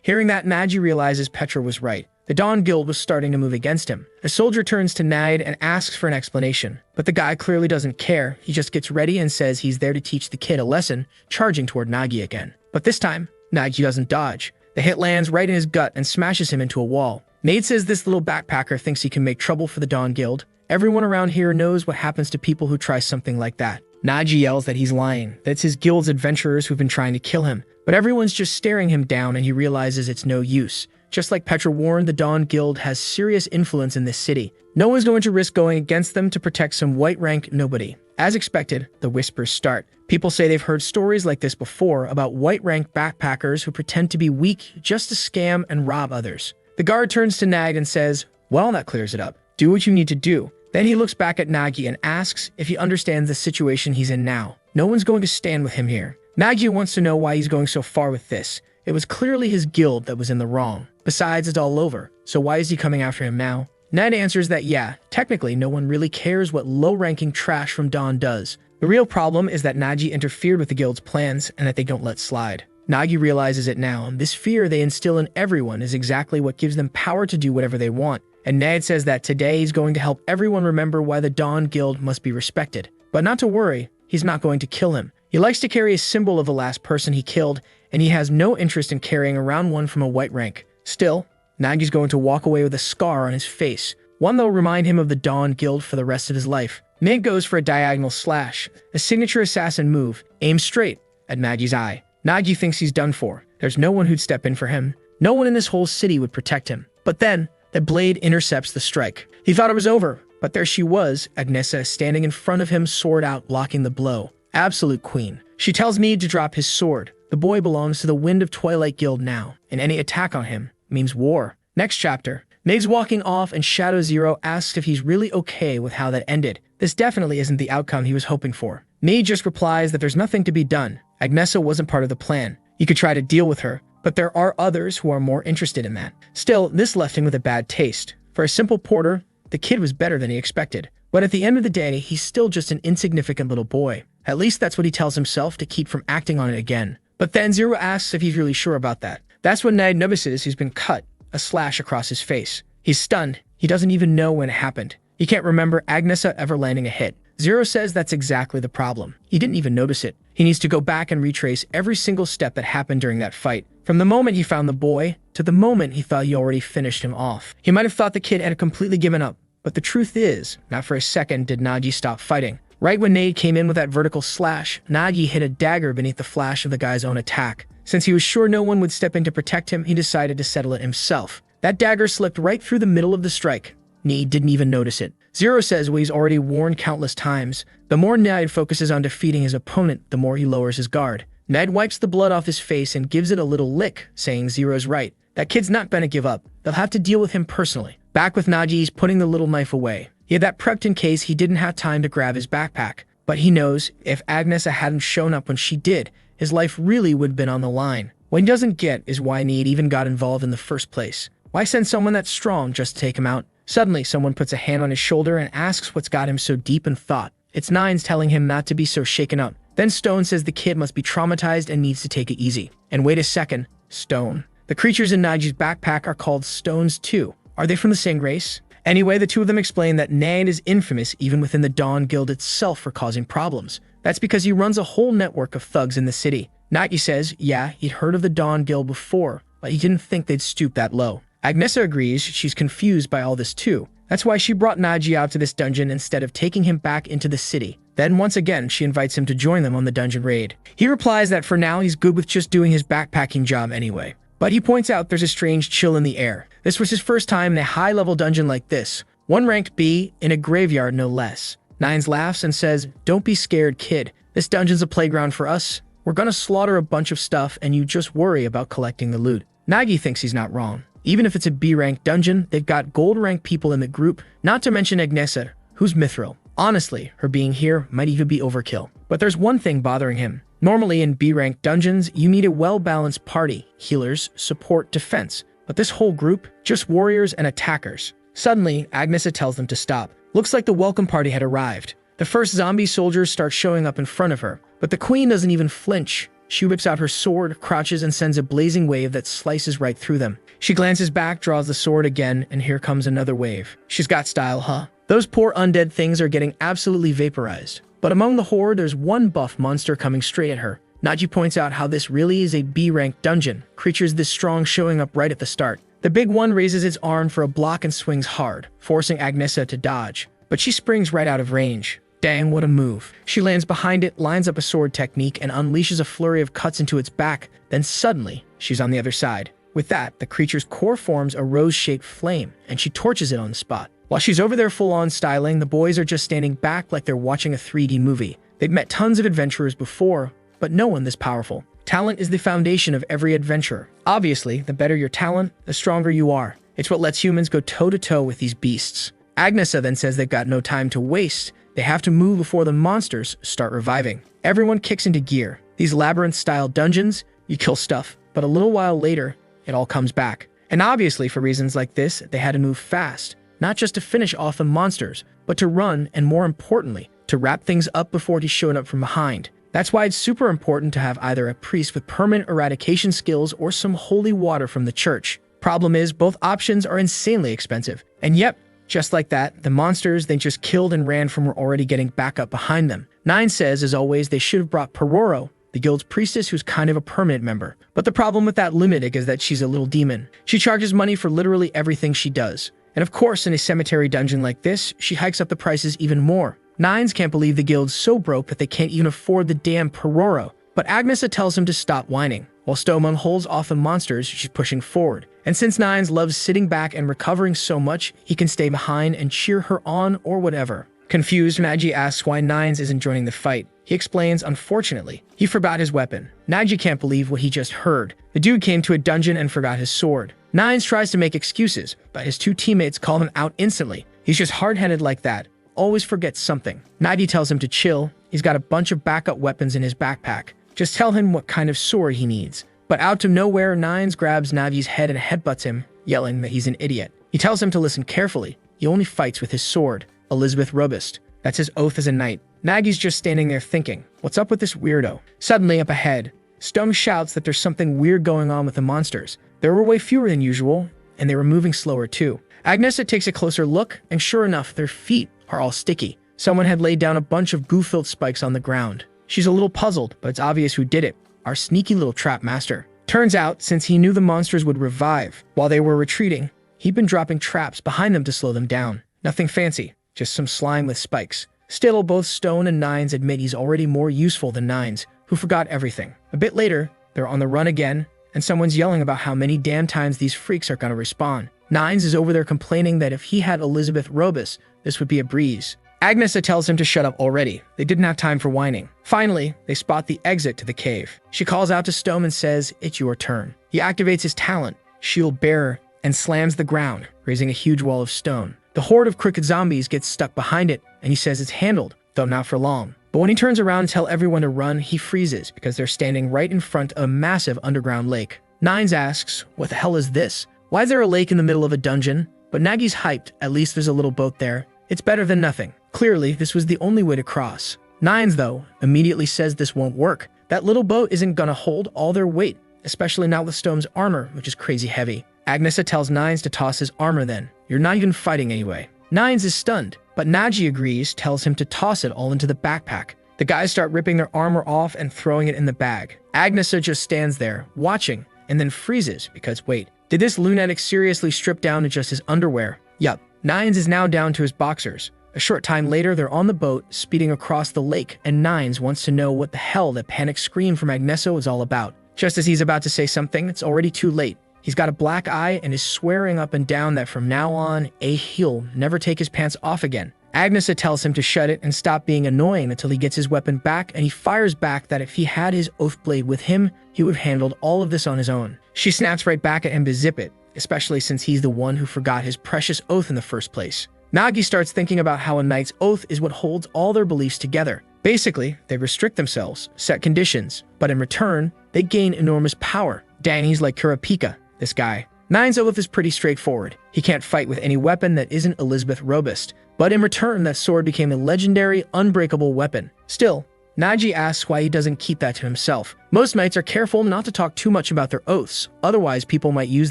Hearing that, Naji realizes Petra was right. The Dawn Guild was starting to move against him. A soldier turns to Nide and asks for an explanation, but the guy clearly doesn't care. He just gets ready and says he's there to teach the kid a lesson, charging toward Nagi again. But this time, Nagi doesn't dodge. The hit lands right in his gut and smashes him into a wall. Nade says this little backpacker thinks he can make trouble for the Dawn Guild. Everyone around here knows what happens to people who try something like that. Naji yells that he's lying, that it's his guild's adventurers who've been trying to kill him. But everyone's just staring him down and he realizes it's no use. Just like Petra warned, the Dawn Guild has serious influence in this city. No one's going to risk going against them to protect some white-rank nobody. As expected, the whispers start. People say they've heard stories like this before about white-rank backpackers who pretend to be weak just to scam and rob others. The guard turns to Nag and says, well, that clears it up. Do what you need to do. Then he looks back at Nagi and asks if he understands the situation he's in now. No one's going to stand with him here. Nagi wants to know why he's going so far with this. It was clearly his guild that was in the wrong. Besides, it's all over. So why is he coming after him now? Ned answers that yeah, technically no one really cares what low-ranking trash from Dawn does. The real problem is that Nagi interfered with the guild's plans and that they don't let slide. Nagi realizes it now, and this fear they instill in everyone is exactly what gives them power to do whatever they want. And Ned says that today he's going to help everyone remember why the Dawn Guild must be respected. But not to worry, he's not going to kill him. He likes to carry a symbol of the last person he killed, and he has no interest in carrying around one from a white rank. Still, Nagi's going to walk away with a scar on his face, one that will remind him of the Dawn Guild for the rest of his life. Nate goes for a diagonal slash, a signature assassin move, aimed straight at Nagi's eye. Nagi thinks he's done for. There's no one who'd step in for him. No one in this whole city would protect him. But then, the blade intercepts the strike. He thought it was over, but there she was, Agnesa, standing in front of him, sword out, blocking the blow. Absolute queen. She tells Nede to drop his sword. The boy belongs to the Wind of Twilight Guild now, and any attack on him means war. Next chapter. Nade's walking off and Shadow Zero asks if he's really okay with how that ended. This definitely isn't the outcome he was hoping for. Nade just replies that there's nothing to be done. Agnesa wasn't part of the plan. You could try to deal with her, but there are others who are more interested in that. Still, this left him with a bad taste. For a simple porter, the kid was better than he expected. But at the end of the day, he's still just an insignificant little boy. At least that's what he tells himself to keep from acting on it again. But then Zero asks if he's really sure about that. That's when Nade notices he's been cut, a slash across his face. He's stunned. He doesn't even know when it happened. He can't remember Agnesa ever landing a hit. Zero says that's exactly the problem. He didn't even notice it. He needs to go back and retrace every single step that happened during that fight. From the moment he found the boy, to the moment he thought he already finished him off. He might have thought the kid had completely given up. But the truth is, not for a second did Nagi stop fighting. Right when Nade came in with that vertical slash, Nagi hit a dagger beneath the flash of the guy's own attack. Since he was sure no one would step in to protect him, he decided to settle it himself. That dagger slipped right through the middle of the strike. Nade didn't even notice it. Zero says what he's already warned countless times. The more Nade focuses on defeating his opponent, the more he lowers his guard. Ned wipes the blood off his face and gives it a little lick, saying Zero's right. That kid's not gonna give up. They'll have to deal with him personally. Back with Nagi, he's putting the little knife away. He had that prepped in case he didn't have time to grab his backpack. But he knows if Agnesa hadn't shown up when she did, his life really would have been on the line. What he doesn't get is why Nade even got involved in the first place. Why send someone that strong just to take him out? Suddenly, someone puts a hand on his shoulder and asks what's got him so deep in thought. It's Nines telling him not to be so shaken up. Then Stone says the kid must be traumatized and needs to take it easy. And wait a second, Stone. The creatures in Nagi's backpack are called Stones too. Are they from the same race? Anyway, the two of them explain that Nade is infamous even within the Dawn Guild itself for causing problems. That's because he runs a whole network of thugs in the city. Nagi says, yeah, he'd heard of the Dawn Guild before, but he didn't think they'd stoop that low. Agnesa agrees she's confused by all this too. That's why she brought Nagi out to this dungeon instead of taking him back into the city. Then once again, she invites him to join them on the dungeon raid. He replies that for now he's good with just doing his backpacking job anyway. But he points out there's a strange chill in the air. This was his first time in a high-level dungeon like this. One ranked B, in a graveyard no less. Nines laughs and says, don't be scared, kid. This dungeon's a playground for us. We're gonna slaughter a bunch of stuff and you just worry about collecting the loot. Nagi thinks he's not wrong. Even if it's a B-rank dungeon, they've got gold-rank people in the group, not to mention Agnesa, who's mithril. Honestly, her being here might even be overkill. But there's one thing bothering him. Normally in B-rank dungeons, you need a well-balanced party, healers, support, defense. But this whole group, just warriors and attackers. Suddenly, Agnesa tells them to stop. Looks like the welcome party had arrived. The first zombie soldiers start showing up in front of her, but the queen doesn't even flinch. She whips out her sword, crouches, and sends a blazing wave that slices right through them. She glances back, draws the sword again, and here comes another wave. She's got style, huh? Those poor undead things are getting absolutely vaporized. But among the horde, there's one buff monster coming straight at her. Naji points out how this really is a B-rank dungeon, creatures this strong showing up right at the start. The big one raises its arm for a block and swings hard, forcing Agnesa to dodge. But she springs right out of range. Dang, what a move. She lands behind it, lines up a sword technique, and unleashes a flurry of cuts into its back. Then suddenly, she's on the other side. With that, the creature's core forms a rose-shaped flame, and she torches it on the spot. While she's over there full-on styling, the boys are just standing back like they're watching a 3D movie. They've met tons of adventurers before, but no one this powerful. Talent is the foundation of every adventurer. Obviously, the better your talent, the stronger you are. It's what lets humans go toe-to-toe with these beasts. Agnesa then says they've got no time to waste. They have to move before the monsters start reviving. Everyone kicks into gear. These labyrinth-style dungeons, you kill stuff, but a little while later, it all comes back. And obviously, for reasons like this, they had to move fast, not just to finish off the monsters, but to run, and more importantly, to wrap things up before he showed up from behind. That's why it's super important to have either a priest with permanent eradication skills or some holy water from the church. Problem is, both options are insanely expensive. And yep, just like that, the monsters they just killed and ran from were already getting back up behind them. Nine says, as always, they should have brought Pororo, the guild's priestess who's kind of a permanent member. But the problem with that lunatic is that she's a little demon. She charges money for literally everything she does. And of course, in a cemetery dungeon like this, she hikes up the prices even more. Nines can't believe the guild's so broke that they can't even afford the damn Pororo. But Agnesa tells him to stop whining. While Stomon holds off the monsters, she's pushing forward. And since Nines loves sitting back and recovering so much, he can stay behind and cheer her on or whatever. Confused, Naji asks why Nines isn't joining the fight. He explains, unfortunately, he forgot his weapon. Naji can't believe what he just heard. The dude came to a dungeon and forgot his sword. Nines tries to make excuses, but his two teammates call him out instantly. He's just hard-headed like that. Always forgets something. Naji tells him to chill. He's got a bunch of backup weapons in his backpack. Just tell him what kind of sword he needs. But out of nowhere, Nines grabs Navi's head and headbutts him, yelling that he's an idiot. He tells him to listen carefully. He only fights with his sword, Elizabeth Robust. That's his oath as a knight. Nagi's just standing there thinking, what's up with this weirdo? Suddenly, up ahead, Stone shouts that there's something weird going on with the monsters. There were way fewer than usual, and they were moving slower too. Agnesa takes a closer look, and sure enough, their feet are all sticky. Someone had laid down a bunch of goo-filled spikes on the ground. She's a little puzzled, but it's obvious who did it. Our sneaky little trap master. Turns out, since he knew the monsters would revive while they were retreating, he'd been dropping traps behind them to slow them down. Nothing fancy, just some slime with spikes. Still, both Stone and Nines admit he's already more useful than Nines, who forgot everything. A bit later, they're on the run again, and someone's yelling about how many damn times these freaks are gonna respawn. Nines is over there complaining that if he had Elizabeth Robust, this would be a breeze. Agnesa tells him to shut up already. They didn't have time for whining. Finally, they spot the exit to the cave. She calls out to Stone and says, it's your turn. He activates his talent, Shield Bearer, and slams the ground, raising a huge wall of stone. The horde of crooked zombies gets stuck behind it, and he says it's handled, though not for long. But when he turns around to tell everyone to run, he freezes because they're standing right in front of a massive underground lake. Nines asks, what the hell is this? Why is there a lake in the middle of a dungeon? But Nagi's hyped, at least there's a little boat there. It's better than nothing. Clearly, this was the only way to cross. Nines, though, immediately says this won't work. That little boat isn't gonna hold all their weight, especially not with Stone's armor, which is crazy heavy. Agnesa tells Nines to toss his armor then. You're not even fighting anyway. Nines is stunned, but Naji agrees, tells him to toss it all into the backpack. The guys start ripping their armor off and throwing it in the bag. Agnesa just stands there, watching, and then freezes because wait, did this lunatic seriously strip down to just his underwear? Yup, Nines is now down to his boxers. A short time later, they're on the boat, speeding across the lake, and Nines wants to know what the hell that panic scream from Agnesa was all about. Just as he's about to say something, it's already too late. He's got a black eye and is swearing up and down that from now on, he'll never take his pants off again. Agnesa tells him to shut it and stop being annoying until he gets his weapon back, and he fires back that if he had his oath blade with him, he would have handled all of this on his own. She snaps right back at him to zip it, especially since he's the one who forgot his precious oath in the first place. Nagi starts thinking about how a knight's oath is what holds all their beliefs together. Basically, they restrict themselves, set conditions, but in return, they gain enormous power. Dang, he's like Kurapika, this guy. Nine's oath is pretty straightforward. He can't fight with any weapon that isn't Elizabeth Robust, but in return, that sword became a legendary, unbreakable weapon. Still, Naji asks why he doesn't keep that to himself. Most knights are careful not to talk too much about their oaths, otherwise people might use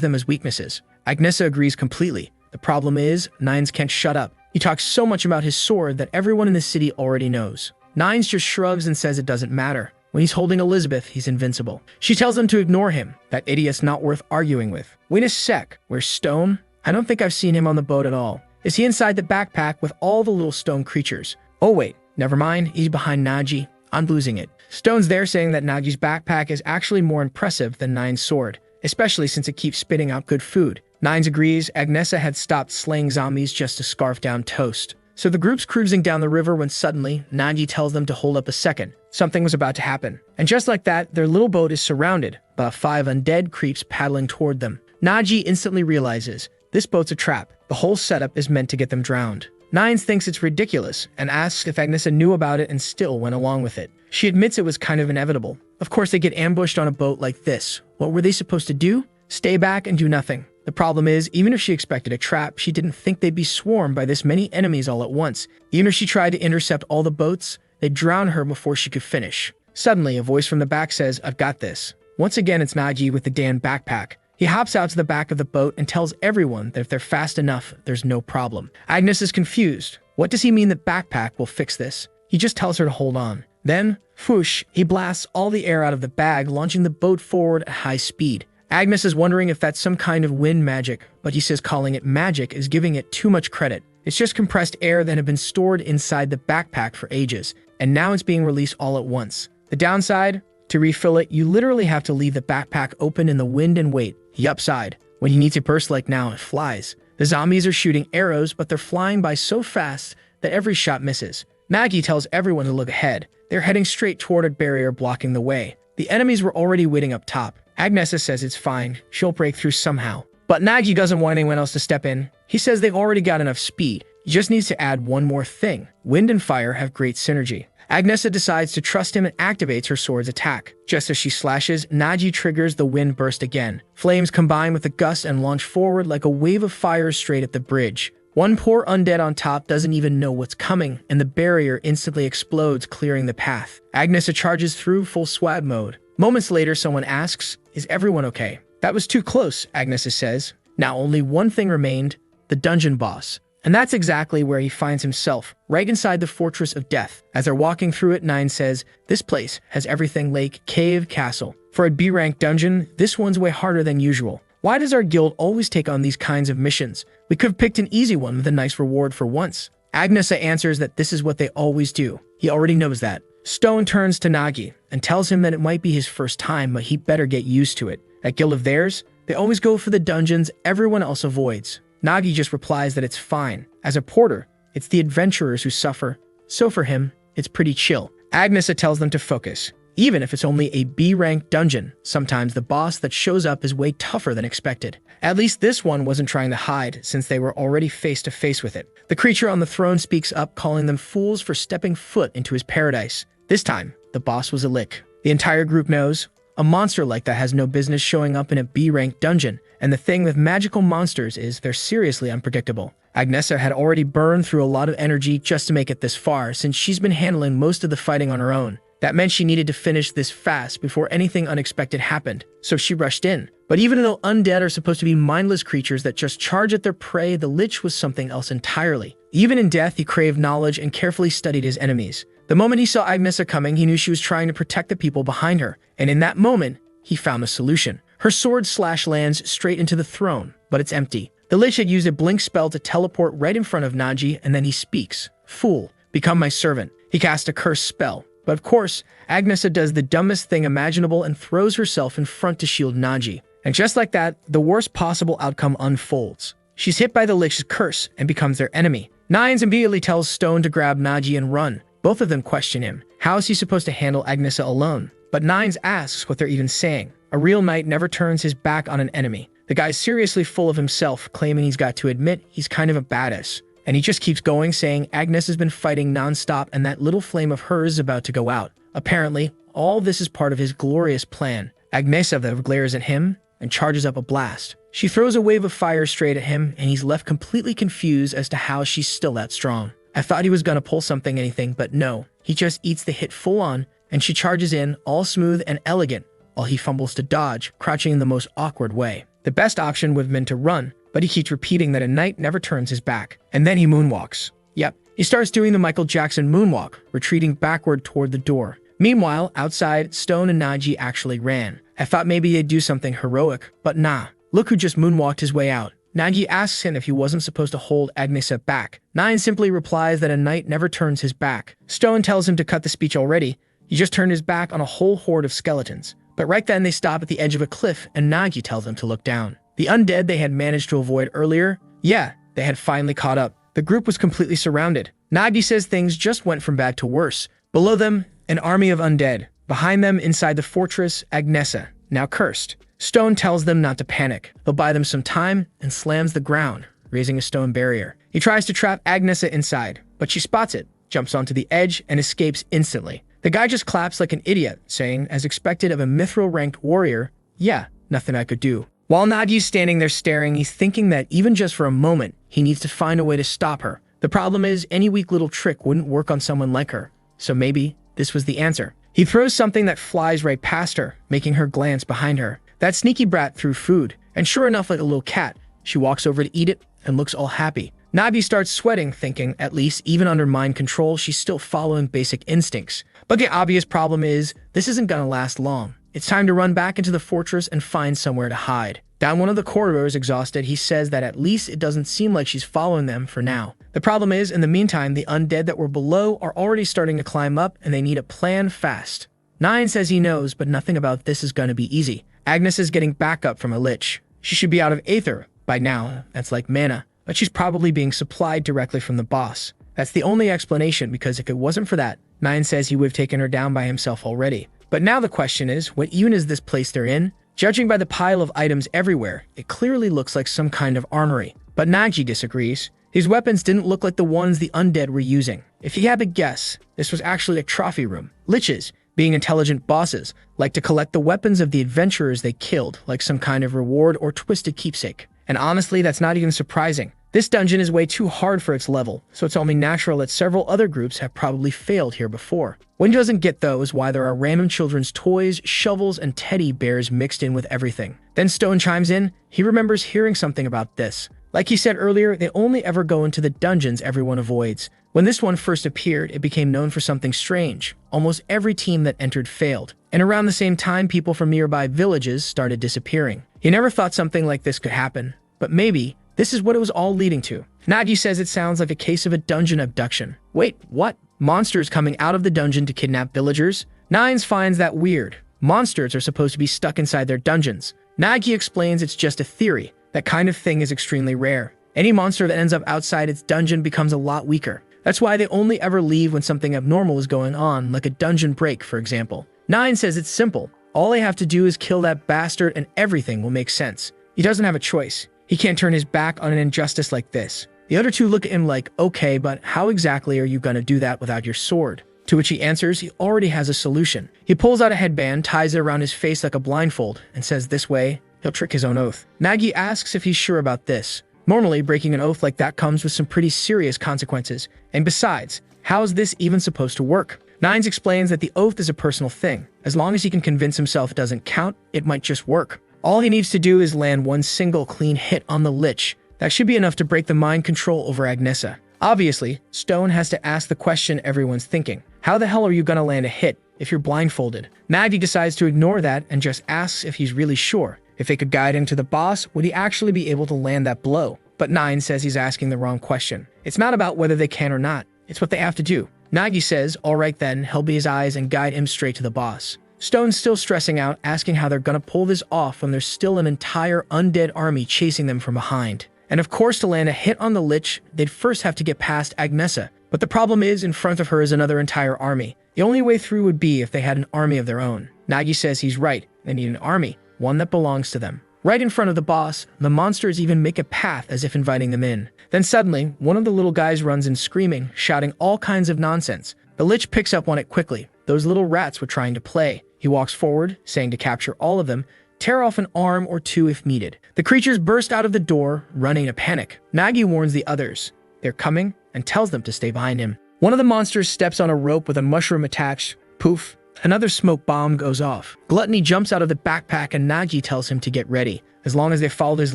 them as weaknesses. Agnesa agrees completely. The problem is, Nines can't shut up. He talks so much about his sword that everyone in the city already knows. Nines just shrugs and says it doesn't matter. When he's holding Elizabeth, he's invincible. She tells him to ignore him. That idiot's not worth arguing with. Wait a sec. Where's Stone? I don't think I've seen him on the boat at all. Is he inside the backpack with all the little stone creatures? Oh wait, never mind. He's behind Naji. I'm losing it. Stone's there saying that Nagi's backpack is actually more impressive than Nine's sword, especially since it keeps spitting out good food. Nines agrees. Agnesa had stopped slaying zombies just to scarf down Toast. So the group's cruising down the river when suddenly, Naji tells them to hold up a second. Something was about to happen. And just like that, their little boat is surrounded by 5 undead creeps paddling toward them. Naji instantly realizes, this boat's a trap. The whole setup is meant to get them drowned. Nines thinks it's ridiculous and asks if Agnesa knew about it and still went along with it. She admits it was kind of inevitable. Of course, they get ambushed on a boat like this. What were they supposed to do? Stay back and do nothing. The problem is, even if she expected a trap, she didn't think they'd be swarmed by this many enemies all at once. Even if she tried to intercept all the boats, they'd drown her before she could finish. Suddenly, a voice from the back says, I've got this. Once again, it's Naji with the damn backpack. He hops out to the back of the boat and tells everyone that if they're fast enough, there's no problem. Agnes is confused. What does he mean that backpack will fix this? He just tells her to hold on. Then, whoosh, he blasts all the air out of the bag, launching the boat forward at high speed. Agnes is wondering if that's some kind of wind magic, but he says calling it magic is giving it too much credit. It's just compressed air that had been stored inside the backpack for ages, and now it's being released all at once. The downside? To refill it, you literally have to leave the backpack open in the wind and wait. The upside, when you need to burst like now, it flies. The zombies are shooting arrows, but they're flying by so fast that every shot misses. Maggie tells everyone to look ahead. They're heading straight toward a barrier blocking the way. The enemies were already waiting up top. Agnesa says it's fine. She'll break through somehow. But Nagi doesn't want anyone else to step in. He says they've already got enough speed. He just needs to add one more thing. Wind and fire have great synergy. Agnesa decides to trust him and activates her sword's attack. Just as she slashes, Naji triggers the wind burst again. Flames combine with a gust and launch forward like a wave of fire straight at the bridge. One poor undead on top doesn't even know what's coming, and the barrier instantly explodes, clearing the path. Agnesa charges through full swag mode. Moments later, someone asks, is everyone okay? That was too close, Agnesa says. Now only one thing remained, the dungeon boss. And that's exactly where he finds himself, right inside the Fortress of Death. As they're walking through it, Nine says, this place has everything lake, cave, castle. For a B-rank dungeon, this one's way harder than usual. Why does our guild always take on these kinds of missions? We could have picked an easy one with a nice reward for once. Agnesa answers that this is what they always do. He already knows that. Stone turns to Nagi and tells him that it might be his first time, but he better get used to it. That guild of theirs, they always go for the dungeons everyone else avoids. Nagi just replies that it's fine. As a porter, it's the adventurers who suffer, so for him, it's pretty chill. Agnesa tells them to focus. Even if it's only a B-rank dungeon, sometimes the boss that shows up is way tougher than expected. At least this one wasn't trying to hide, since they were already face to face with it. The creature on the throne speaks up, calling them fools for stepping foot into his paradise. This time, the boss was a lick. The entire group knows, a monster like that has no business showing up in a B-rank dungeon, and the thing with magical monsters is they're seriously unpredictable. Agnesa had already burned through a lot of energy just to make it this far, since she's been handling most of the fighting on her own. That meant she needed to finish this fast before anything unexpected happened, so she rushed in. But even though undead are supposed to be mindless creatures that just charge at their prey, the Lich was something else entirely. Even in death, he craved knowledge and carefully studied his enemies. The moment he saw Agnesa coming, he knew she was trying to protect the people behind her, and in that moment, he found a solution. Her sword slash lands straight into the throne, but it's empty. The Lich had used a blink spell to teleport right in front of Naji, and then he speaks. Fool, become my servant. He cast a curse spell. But of course, Agnesa does the dumbest thing imaginable and throws herself in front to shield Naji. And just like that, the worst possible outcome unfolds. She's hit by the Lich's curse and becomes their enemy. Nines immediately tells Stone to grab Naji and run. Both of them question him. How is he supposed to handle Agnesa alone? But Nines asks what they're even saying. A real knight never turns his back on an enemy. The guy's seriously full of himself, claiming he's got to admit he's kind of a badass. And he just keeps going, saying Agnes has been fighting nonstop and that little flame of hers is about to go out. Apparently, all this is part of his glorious plan. Agnesa glares at him and charges up a blast. She throws a wave of fire straight at him, and he's left completely confused as to how she's still that strong. I thought he was gonna pull anything, but no. He just eats the hit full on, and she charges in, all smooth and elegant, while he fumbles to dodge, crouching in the most awkward way. The best option would have been to run, but he keeps repeating that a knight never turns his back. And then he moonwalks. Yep, he starts doing the Michael Jackson moonwalk, retreating backward toward the door. Meanwhile, outside, Stone and Naji actually ran. I thought maybe they'd do something heroic, but nah. Look who just moonwalked his way out. Naji asks him if he wasn't supposed to hold Agnesa back. Nine simply replies that a knight never turns his back. Stone tells him to cut the speech already. He just turned his back on a whole horde of skeletons. But right then they stop at the edge of a cliff and Nagi tells them to look down. The undead they had managed to avoid earlier, yeah, they had finally caught up. The group was completely surrounded. Nagi says things just went from bad to worse. Below them, an army of undead. Behind them, inside the fortress, Agnesa, now cursed. Stone tells them not to panic. He'll buy them some time and slams the ground, raising a stone barrier. He tries to trap Agnesa inside, but she spots it, jumps onto the edge, and escapes instantly. The guy just claps like an idiot, saying, as expected of a mithril-ranked warrior, yeah, nothing I could do. While Nagi's standing there staring, he's thinking that even just for a moment, he needs to find a way to stop her. The problem is, any weak little trick wouldn't work on someone like her. So maybe this was the answer. He throws something that flies right past her, making her glance behind her. That sneaky brat threw food, and sure enough, like a little cat, she walks over to eat it and looks all happy. Nagi starts sweating, thinking, at least, even under mind control, she's still following basic instincts. But the obvious problem is, this isn't gonna last long. It's time to run back into the fortress and find somewhere to hide. Down one of the corridors, exhausted, he says that at least it doesn't seem like she's following them for now. The problem is, in the meantime, the undead that were below are already starting to climb up and they need a plan fast. Nine says he knows, but nothing about this is gonna be easy. Agnes is getting backup from a lich. She should be out of aether by now, that's like mana, but she's probably being supplied directly from the boss. That's the only explanation, because if it wasn't for that, Nine says he would have taken her down by himself already. But now the question is, what even is this place they're in? Judging by the pile of items everywhere, it clearly looks like some kind of armory. But Naji disagrees. These weapons didn't look like the ones the undead were using. If he had to guess, this was actually a trophy room. Liches, being intelligent bosses, like to collect the weapons of the adventurers they killed, like some kind of reward or twisted keepsake. And honestly, that's not even surprising. This dungeon is way too hard for its level, so it's only natural that several other groups have probably failed here before. What he doesn't get, though, is why there are random children's toys, shovels, and teddy bears mixed in with everything. Then Stone chimes in. He remembers hearing something about this. Like he said earlier, they only ever go into the dungeons everyone avoids. When this one first appeared, it became known for something strange. Almost every team that entered failed. And around the same time, people from nearby villages started disappearing. He never thought something like this could happen. But maybe this is what it was all leading to. Nagi says it sounds like a case of a dungeon abduction. Wait, what? Monsters coming out of the dungeon to kidnap villagers? Nines finds that weird. Monsters are supposed to be stuck inside their dungeons. Nagi explains it's just a theory. That kind of thing is extremely rare. Any monster that ends up outside its dungeon becomes a lot weaker. That's why they only ever leave when something abnormal is going on, like a dungeon break, for example. Nine says it's simple. All they have to do is kill that bastard and everything will make sense. He doesn't have a choice. He can't turn his back on an injustice like this. The other two look at him like, okay, but how exactly are you gonna do that without your sword? To which he answers he already has a solution. He pulls out a headband, ties it around his face like a blindfold, and says this way, he'll trick his own oath. Nagi asks if he's sure about this. Normally, breaking an oath like that comes with some pretty serious consequences. And besides, how is this even supposed to work? Nines explains that the oath is a personal thing. As long as he can convince himself it doesn't count, it might just work. All he needs to do is land one single clean hit on the lich. That should be enough to break the mind control over Agnesa. Obviously, Stone has to ask the question everyone's thinking. How the hell are you gonna land a hit if you're blindfolded? Nagi decides to ignore that and just asks if he's really sure. If they could guide him to the boss, would he actually be able to land that blow? But Nine says he's asking the wrong question. It's not about whether they can or not. It's what they have to do. Nagi says, alright then, he'll be his eyes and guide him straight to the boss. Stone's still stressing out, asking how they're gonna pull this off when there's still an entire undead army chasing them from behind. And of course, to land a hit on the lich, they'd first have to get past Agnesa. But the problem is, in front of her is another entire army. The only way through would be if they had an army of their own. Nagi says he's right. They need an army, one that belongs to them. Right in front of the boss, the monsters even make a path as if inviting them in. Then suddenly, one of the little guys runs in screaming, shouting all kinds of nonsense. The lich picks up on it quickly. Those little rats were trying to play. He walks forward, saying to capture all of them, tear off an arm or two if needed. The creatures burst out of the door, running in a panic. Nagi warns the others. They're coming, and tells them to stay behind him. One of the monsters steps on a rope with a mushroom attached. Poof. Another smoke bomb goes off. Gluttony jumps out of the backpack and Nagi tells him to get ready. As long as they followed his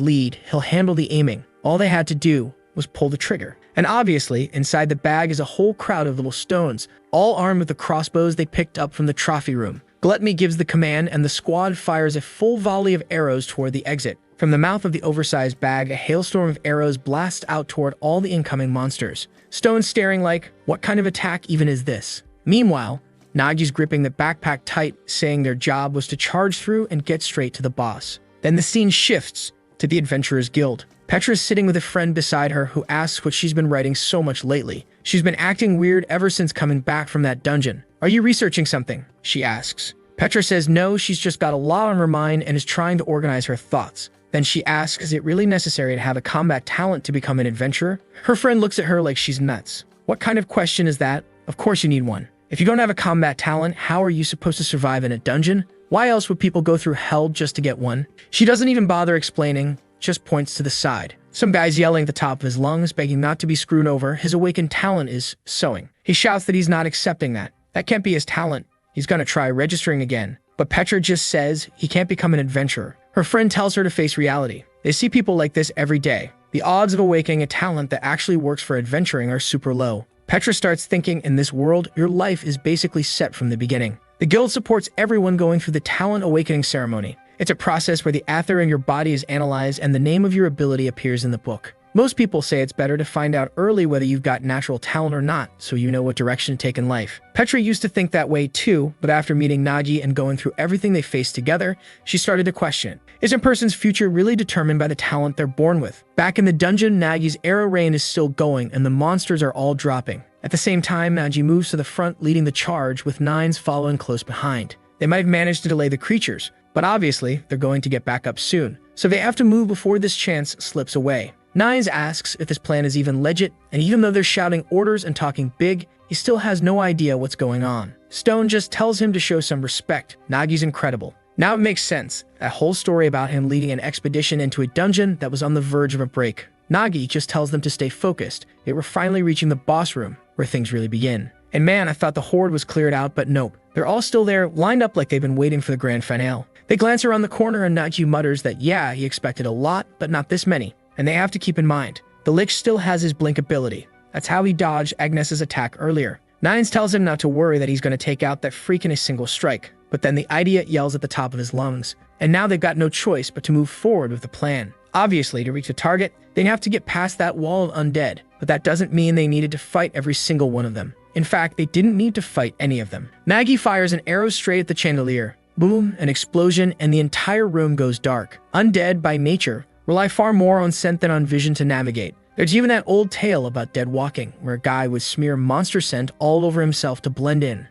lead, he'll handle the aiming. All they had to do was pull the trigger. And obviously, inside the bag is a whole crowd of little stones, all armed with the crossbows they picked up from the trophy room. Gluttony gives the command and the squad fires a full volley of arrows toward the exit. From the mouth of the oversized bag, a hailstorm of arrows blasts out toward all the incoming monsters. Stone staring like, what kind of attack even is this? Meanwhile, Nagi's gripping the backpack tight, saying their job was to charge through and get straight to the boss. Then the scene shifts to the Adventurers Guild. Petra is sitting with a friend beside her who asks what she's been writing so much lately. She's been acting weird ever since coming back from that dungeon. Are you researching something? She asks. Petra says no, she's just got a lot on her mind and is trying to organize her thoughts. Then she asks, is it really necessary to have a combat talent to become an adventurer? Her friend looks at her like she's nuts. What kind of question is that? Of course you need one. If you don't have a combat talent, how are you supposed to survive in a dungeon? Why else would people go through hell just to get one? She doesn't even bother explaining, just points to the side. Some guy's yelling at the top of his lungs, begging not to be screwed over. His awakened talent is sewing. He shouts that he's not accepting that. That can't be his talent. He's gonna try registering again. But Petra just says he can't become an adventurer. Her friend tells her to face reality. They see people like this every day. The odds of awakening a talent that actually works for adventuring are super low. Petra starts thinking, in this world, your life is basically set from the beginning. The guild supports everyone going through the talent awakening ceremony. It's a process where the ether in your body is analyzed and the name of your ability appears in the book. Most people say it's better to find out early whether you've got natural talent or not, so you know what direction to take in life. Petra used to think that way too, but after meeting Nagi and going through everything they faced together, she started to question it. Is a person's future really determined by the talent they're born with? Back in the dungeon, Nagi's arrow rain is still going and the monsters are all dropping. At the same time, Nagi moves to the front, leading the charge, with Nines following close behind. They might have managed to delay the creatures, but obviously they're going to get back up soon, so they have to move before this chance slips away. Nines asks if this plan is even legit, and even though they're shouting orders and talking big, he still has no idea what's going on. Stone just tells him to show some respect. Nagi's incredible. Now it makes sense, that whole story about him leading an expedition into a dungeon that was on the verge of a break. Nagi just tells them to stay focused. They were finally reaching the boss room, where things really begin. And man, I thought the horde was cleared out, but nope. They're all still there, lined up like they've been waiting for the grand finale. They glance around the corner and Nagi mutters that yeah, he expected a lot, but not this many. And they have to keep in mind, the Lich still has his blink ability. That's how he dodged Agnes's attack earlier. Nines tells him not to worry that he's going to take out that freak in a single strike, but then the idea yells at the top of his lungs. And now they've got no choice but to move forward with the plan. Obviously, to reach the target, they'd have to get past that wall of undead, but that doesn't mean they needed to fight every single one of them. In fact, they didn't need to fight any of them. Nagi fires an arrow straight at the chandelier. Boom, an explosion, and the entire room goes dark. Undead, by nature, rely far more on scent than on vision to navigate. There's even that old tale about dead walking, where a guy would smear monster scent all over himself to blend in.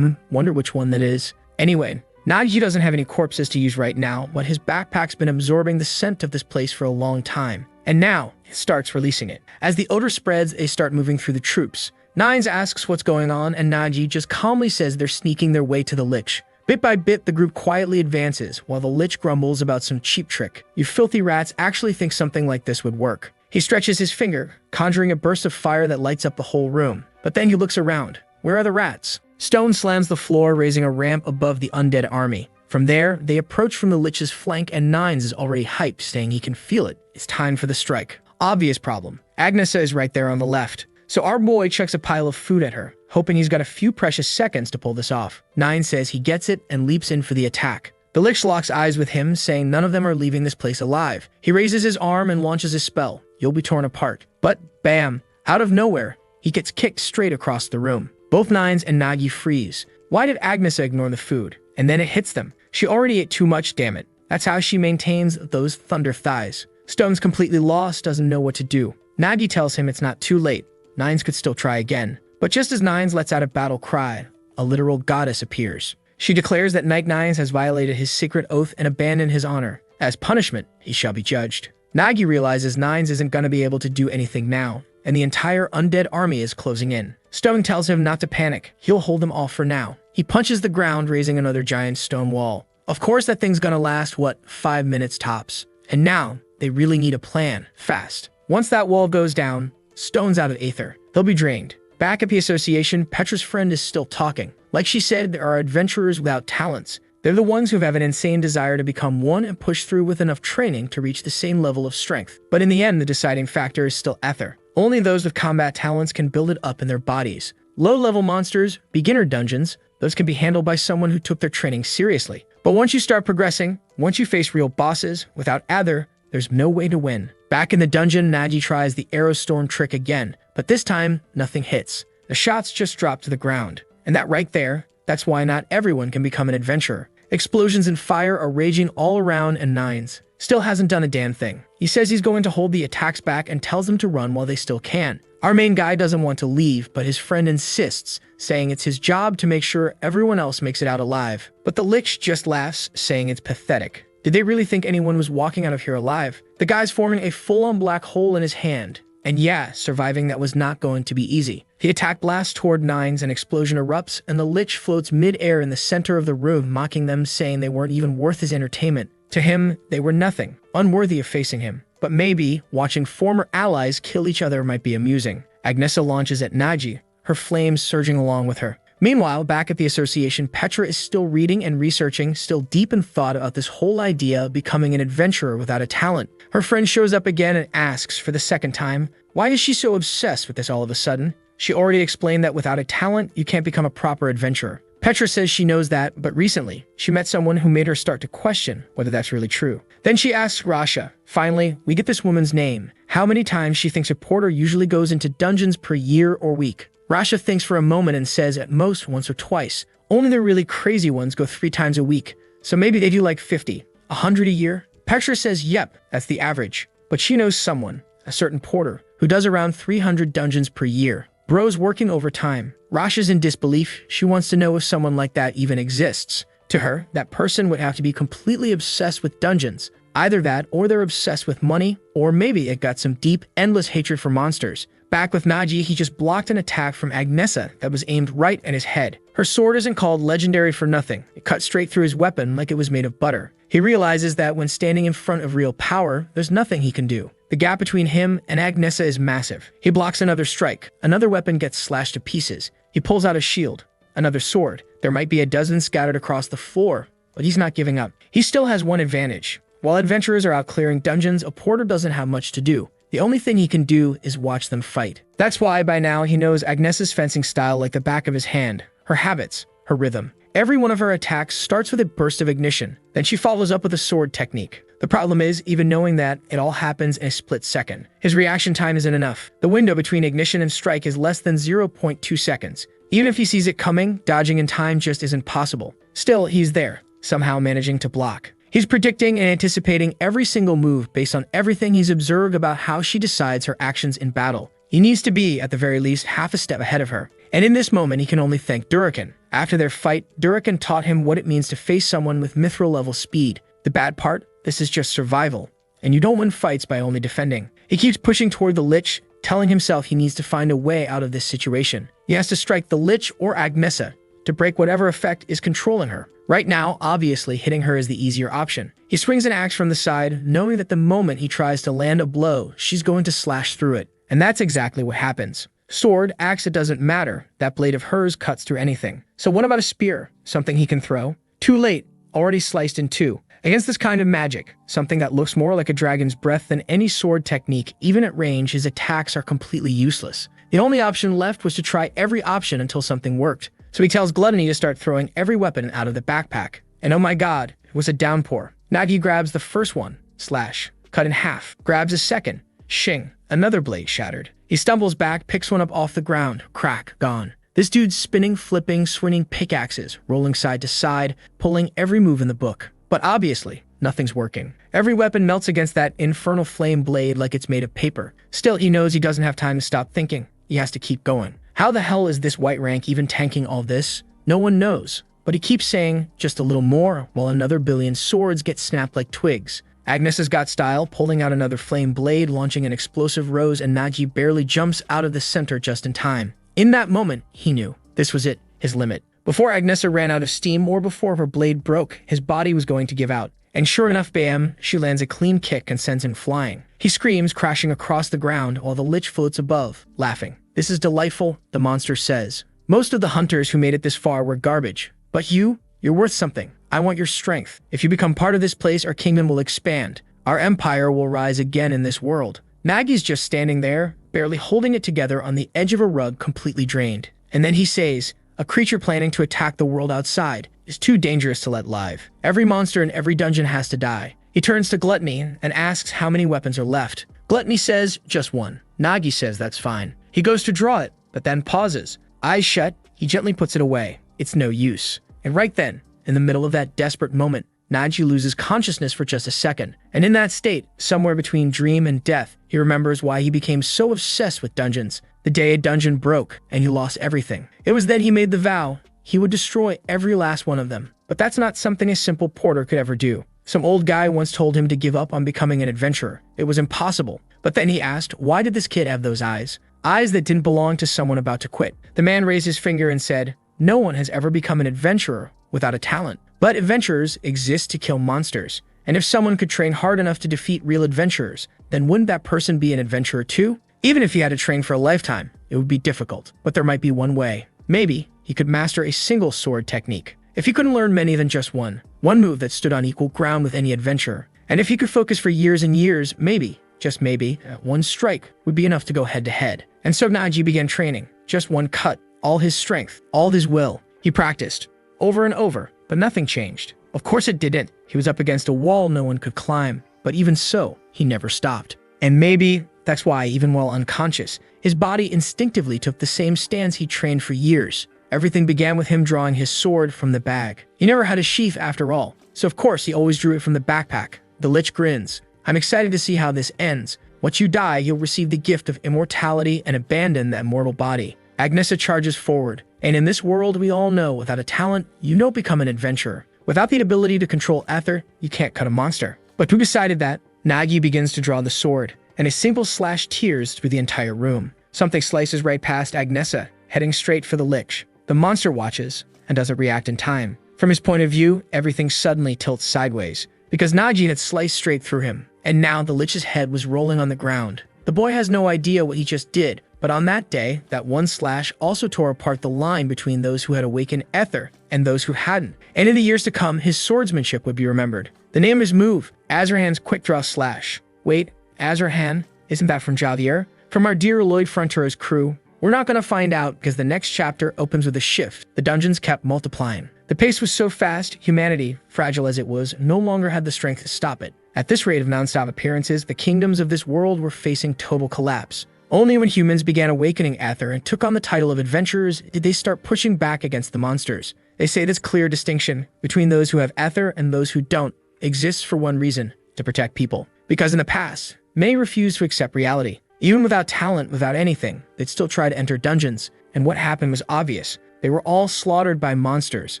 Wonder which one that is. Anyway, Nagi doesn't have any corpses to use right now, but his backpack's been absorbing the scent of this place for a long time. And now, it starts releasing it. As the odor spreads, they start moving through the troops. Nines asks what's going on, and Nagi just calmly says they're sneaking their way to the Lich. Bit by bit, the group quietly advances, while the Lich grumbles about some cheap trick. You filthy rats actually think something like this would work. He stretches his finger, conjuring a burst of fire that lights up the whole room. But then he looks around. Where are the rats? Stone slams the floor, raising a ramp above the undead army. From there, they approach from the Lich's flank, and Nines is already hyped, saying he can feel it. It's time for the strike. Obvious problem. Agnesa is right there on the left. So our boy chucks a pile of food at her, hoping he's got a few precious seconds to pull this off. Nine says he gets it and leaps in for the attack. The Lich locks eyes with him, saying none of them are leaving this place alive. He raises his arm and launches his spell. You'll be torn apart. But bam, out of nowhere, he gets kicked straight across the room. Both Nines and Nagi freeze. Why did Agnesa ignore the food? And then it hits them. She already ate too much, damn it. That's how she maintains those thunder thighs. Stone's completely lost, doesn't know what to do. Nagi tells him it's not too late. Nines could still try again. But just as Nines lets out a battle cry, a literal goddess appears. She declares that Knight Nines has violated his secret oath and abandoned his honor. As punishment, he shall be judged. Nagi realizes Nines isn't going to be able to do anything now, and the entire undead army is closing in. Stone tells him not to panic. He'll hold them off for now. He punches the ground, raising another giant stone wall. Of course that thing's gonna last, 5 minutes tops. And now, they really need a plan, fast. Once that wall goes down, Stone's out of aether. they'll be drained. Back at the association, Petra's friend is still talking. Like she said, there are adventurers without talents. They're the ones who have an insane desire to become one and push through with enough training to reach the same level of strength. But in the end, the deciding factor is still ether. Only those with combat talents can build it up in their bodies. Low-level monsters, beginner dungeons, those can be handled by someone who took their training seriously. But once you start progressing, once you face real bosses, without ether, there's no way to win. Back in the dungeon, Naji tries the arrow storm trick again, but this time, nothing hits. The shots just drop to the ground. And that right there, that's why not everyone can become an adventurer. Explosions and fire are raging all around, and Nines still hasn't done a damn thing. He says he's going to hold the attacks back and tells them to run while they still can. Our main guy doesn't want to leave, but his friend insists, saying it's his job to make sure everyone else makes it out alive. But the Lich just laughs, saying it's pathetic. Did they really think anyone was walking out of here alive? The guy's forming a full-on black hole in his hand. And yeah, surviving that was not going to be easy. The attack blasts toward Nines, an explosion erupts, and the Lich floats mid-air in the center of the room, mocking them, saying they weren't even worth his entertainment. To him, they were nothing, unworthy of facing him. But maybe, watching former allies kill each other might be amusing. Agnesa launches at Naji, her flames surging along with her. Meanwhile, back at the association, Petra is still reading and researching, still deep in thought about this whole idea of becoming an adventurer without a talent. Her friend shows up again and asks for the second time, why is she so obsessed with this all of a sudden? She already explained that without a talent, you can't become a proper adventurer. Petra says she knows that, but recently, she met someone who made her start to question whether that's really true. Then she asks Rasha. Finally, we get this woman's name, how many times she thinks a porter usually goes into dungeons per year or week. Rasha thinks for a moment and says at most once or twice. Only the really crazy ones go 3 times a week, so maybe they do like 50, 100 a year. Petra says yep, that's the average. But she knows someone, a certain porter, who does around 300 dungeons per year. Bro's working overtime. Rasha's in disbelief. She wants to know if someone like that even exists. To her, that person would have to be completely obsessed with dungeons. Either that, or they're obsessed with money, or maybe it got some deep, endless hatred for monsters. Back with Naji, he just blocked an attack from Agnesa that was aimed right at his head. Her sword isn't called legendary for nothing. It cut straight through his weapon like it was made of butter. He realizes that when standing in front of real power, there's nothing he can do. The gap between him and Agnesa is massive. He blocks another strike. Another weapon gets slashed to pieces. He pulls out a shield. Another sword. There might be a dozen scattered across the floor, but he's not giving up. He still has one advantage. While adventurers are out clearing dungeons, a porter doesn't have much to do. The only thing he can do is watch them fight. That's why by now he knows Agnesa's fencing style like the back of his hand, her habits, her rhythm. Every one of her attacks starts with a burst of ignition, then she follows up with a sword technique. The problem is, even knowing that, it all happens in a split second. His reaction time isn't enough. The window between ignition and strike is less than 0.2 seconds. Even if he sees it coming, dodging in time just isn't possible. Still, he's there, somehow managing to block. He's predicting and anticipating every single move based on everything he's observed about how she decides her actions in battle. He needs to be, at the very least, half a step ahead of her. And in this moment, he can only thank Durakan. After their fight, Durakan taught him what it means to face someone with mithril-level speed. The bad part? This is just survival. And you don't win fights by only defending. He keeps pushing toward the Lich, telling himself he needs to find a way out of this situation. He has to strike the Lich or Agnesa to break whatever effect is controlling her. Right now, obviously, hitting her is the easier option. He swings an axe from the side, knowing that the moment he tries to land a blow, she's going to slash through it. And that's exactly what happens. Sword, axe, it doesn't matter. That blade of hers cuts through anything. So what about a spear? Something he can throw? Too late. Already sliced in two. Against this kind of magic, something that looks more like a dragon's breath than any sword technique, even at range, his attacks are completely useless. The only option left was to try every option until something worked. So he tells Gluttony to start throwing every weapon out of the backpack. And oh my god, it was a downpour. Nagi grabs the first one, slash, cut in half, grabs a second, shing, another blade shattered. He stumbles back, picks one up off the ground, crack, gone. This dude's spinning, flipping, swinging pickaxes, rolling side to side, pulling every move in the book. But obviously, nothing's working. Every weapon melts against that infernal flame blade like it's made of paper. Still, he knows he doesn't have time to stop thinking. He has to keep going. How the hell is this white rank even tanking all this? No one knows. But he keeps saying, just a little more, while another billion swords get snapped like twigs. Agnes got style, pulling out another flame blade, launching an explosive rose, and Naji barely jumps out of the center just in time. In that moment, he knew. This was it, his limit. Before Agnesa ran out of steam or before her blade broke, his body was going to give out. And sure enough, bam, she lands a clean kick and sends him flying. He screams, crashing across the ground while the lich floats above, laughing. "This is delightful," the monster says. "Most of the hunters who made it this far were garbage. But you're worth something. I want your strength. If you become part of this place, our kingdom will expand. Our empire will rise again in this world." Nagi's just standing there, barely holding it together on the edge of a rug, completely drained. And then he says, "A creature planning to attack the world outside is too dangerous to let live. Every monster in every dungeon has to die." He turns to Gluttony and asks how many weapons are left. Gluttony says, "Just one." Nagi says that's fine. He goes to draw it, but then pauses. Eyes shut, he gently puts it away. It's no use. And right then, in the middle of that desperate moment, Nagi loses consciousness for just a second. And in that state, somewhere between dream and death, he remembers why he became so obsessed with dungeons. The day a dungeon broke and he lost everything. It was then he made the vow he would destroy every last one of them. But that's not something a simple porter could ever do. Some old guy once told him to give up on becoming an adventurer. It was impossible. But then he asked, why did this kid have those eyes? Eyes that didn't belong to someone about to quit. The man raised his finger and said, "No one has ever become an adventurer without a talent. But adventurers exist to kill monsters. And if someone could train hard enough to defeat real adventurers, then wouldn't that person be an adventurer too? Even if he had to train for a lifetime, it would be difficult. But there might be one way. Maybe he could master a single sword technique. If he couldn't learn many than just one move that stood on equal ground with any adventurer. And if he could focus for years and years, maybe, just maybe, one strike would be enough to go head to head." And so Nagi began training. Just one cut, all his strength, all his will. He practiced over and over, but nothing changed. Of course it didn't. He was up against a wall no one could climb. But even so, he never stopped. And maybe that's why, even while unconscious, his body instinctively took the same stance he trained for years. Everything began with him drawing his sword from the bag. He never had a sheath after all, so of course he always drew it from the backpack. The lich grins. "I'm excited to see how this ends. Once you die, you'll receive the gift of immortality and abandon that mortal body." Agnesa charges forward. And in this world, we all know, without a talent, you don't become an adventurer. Without the ability to control ether, you can't cut a monster. But who decided that? Nagi begins to draw the sword, and a simple slash tears through the entire room. Something slices right past Agnesa, heading straight for the lich. The monster watches and doesn't react in time. From his point of view, everything suddenly tilts sideways, because Nagi had sliced straight through him, and now the lich's head was rolling on the ground. The boy has no idea what he just did, but on that day, that one slash also tore apart the line between those who had awakened ether and those who hadn't. And in the years to come, his swordsmanship would be remembered. The name of his move, Azrahan's quick draw slash. Wait, Azrahan? Isn't that from Javier? From our dear Lloyd Frontero's crew? We're not going to find out because the next chapter opens with a shift. The dungeons kept multiplying. The pace was so fast, humanity, fragile as it was, no longer had the strength to stop it. At this rate of non-stop appearances, the kingdoms of this world were facing total collapse. Only when humans began awakening ether and took on the title of adventurers did they start pushing back against the monsters. They say this clear distinction between those who have ether and those who don't exists for one reason: to protect people. Because in the past, many refused to accept reality. Even without talent, without anything, they'd still try to enter dungeons. And what happened was obvious. They were all slaughtered by monsters.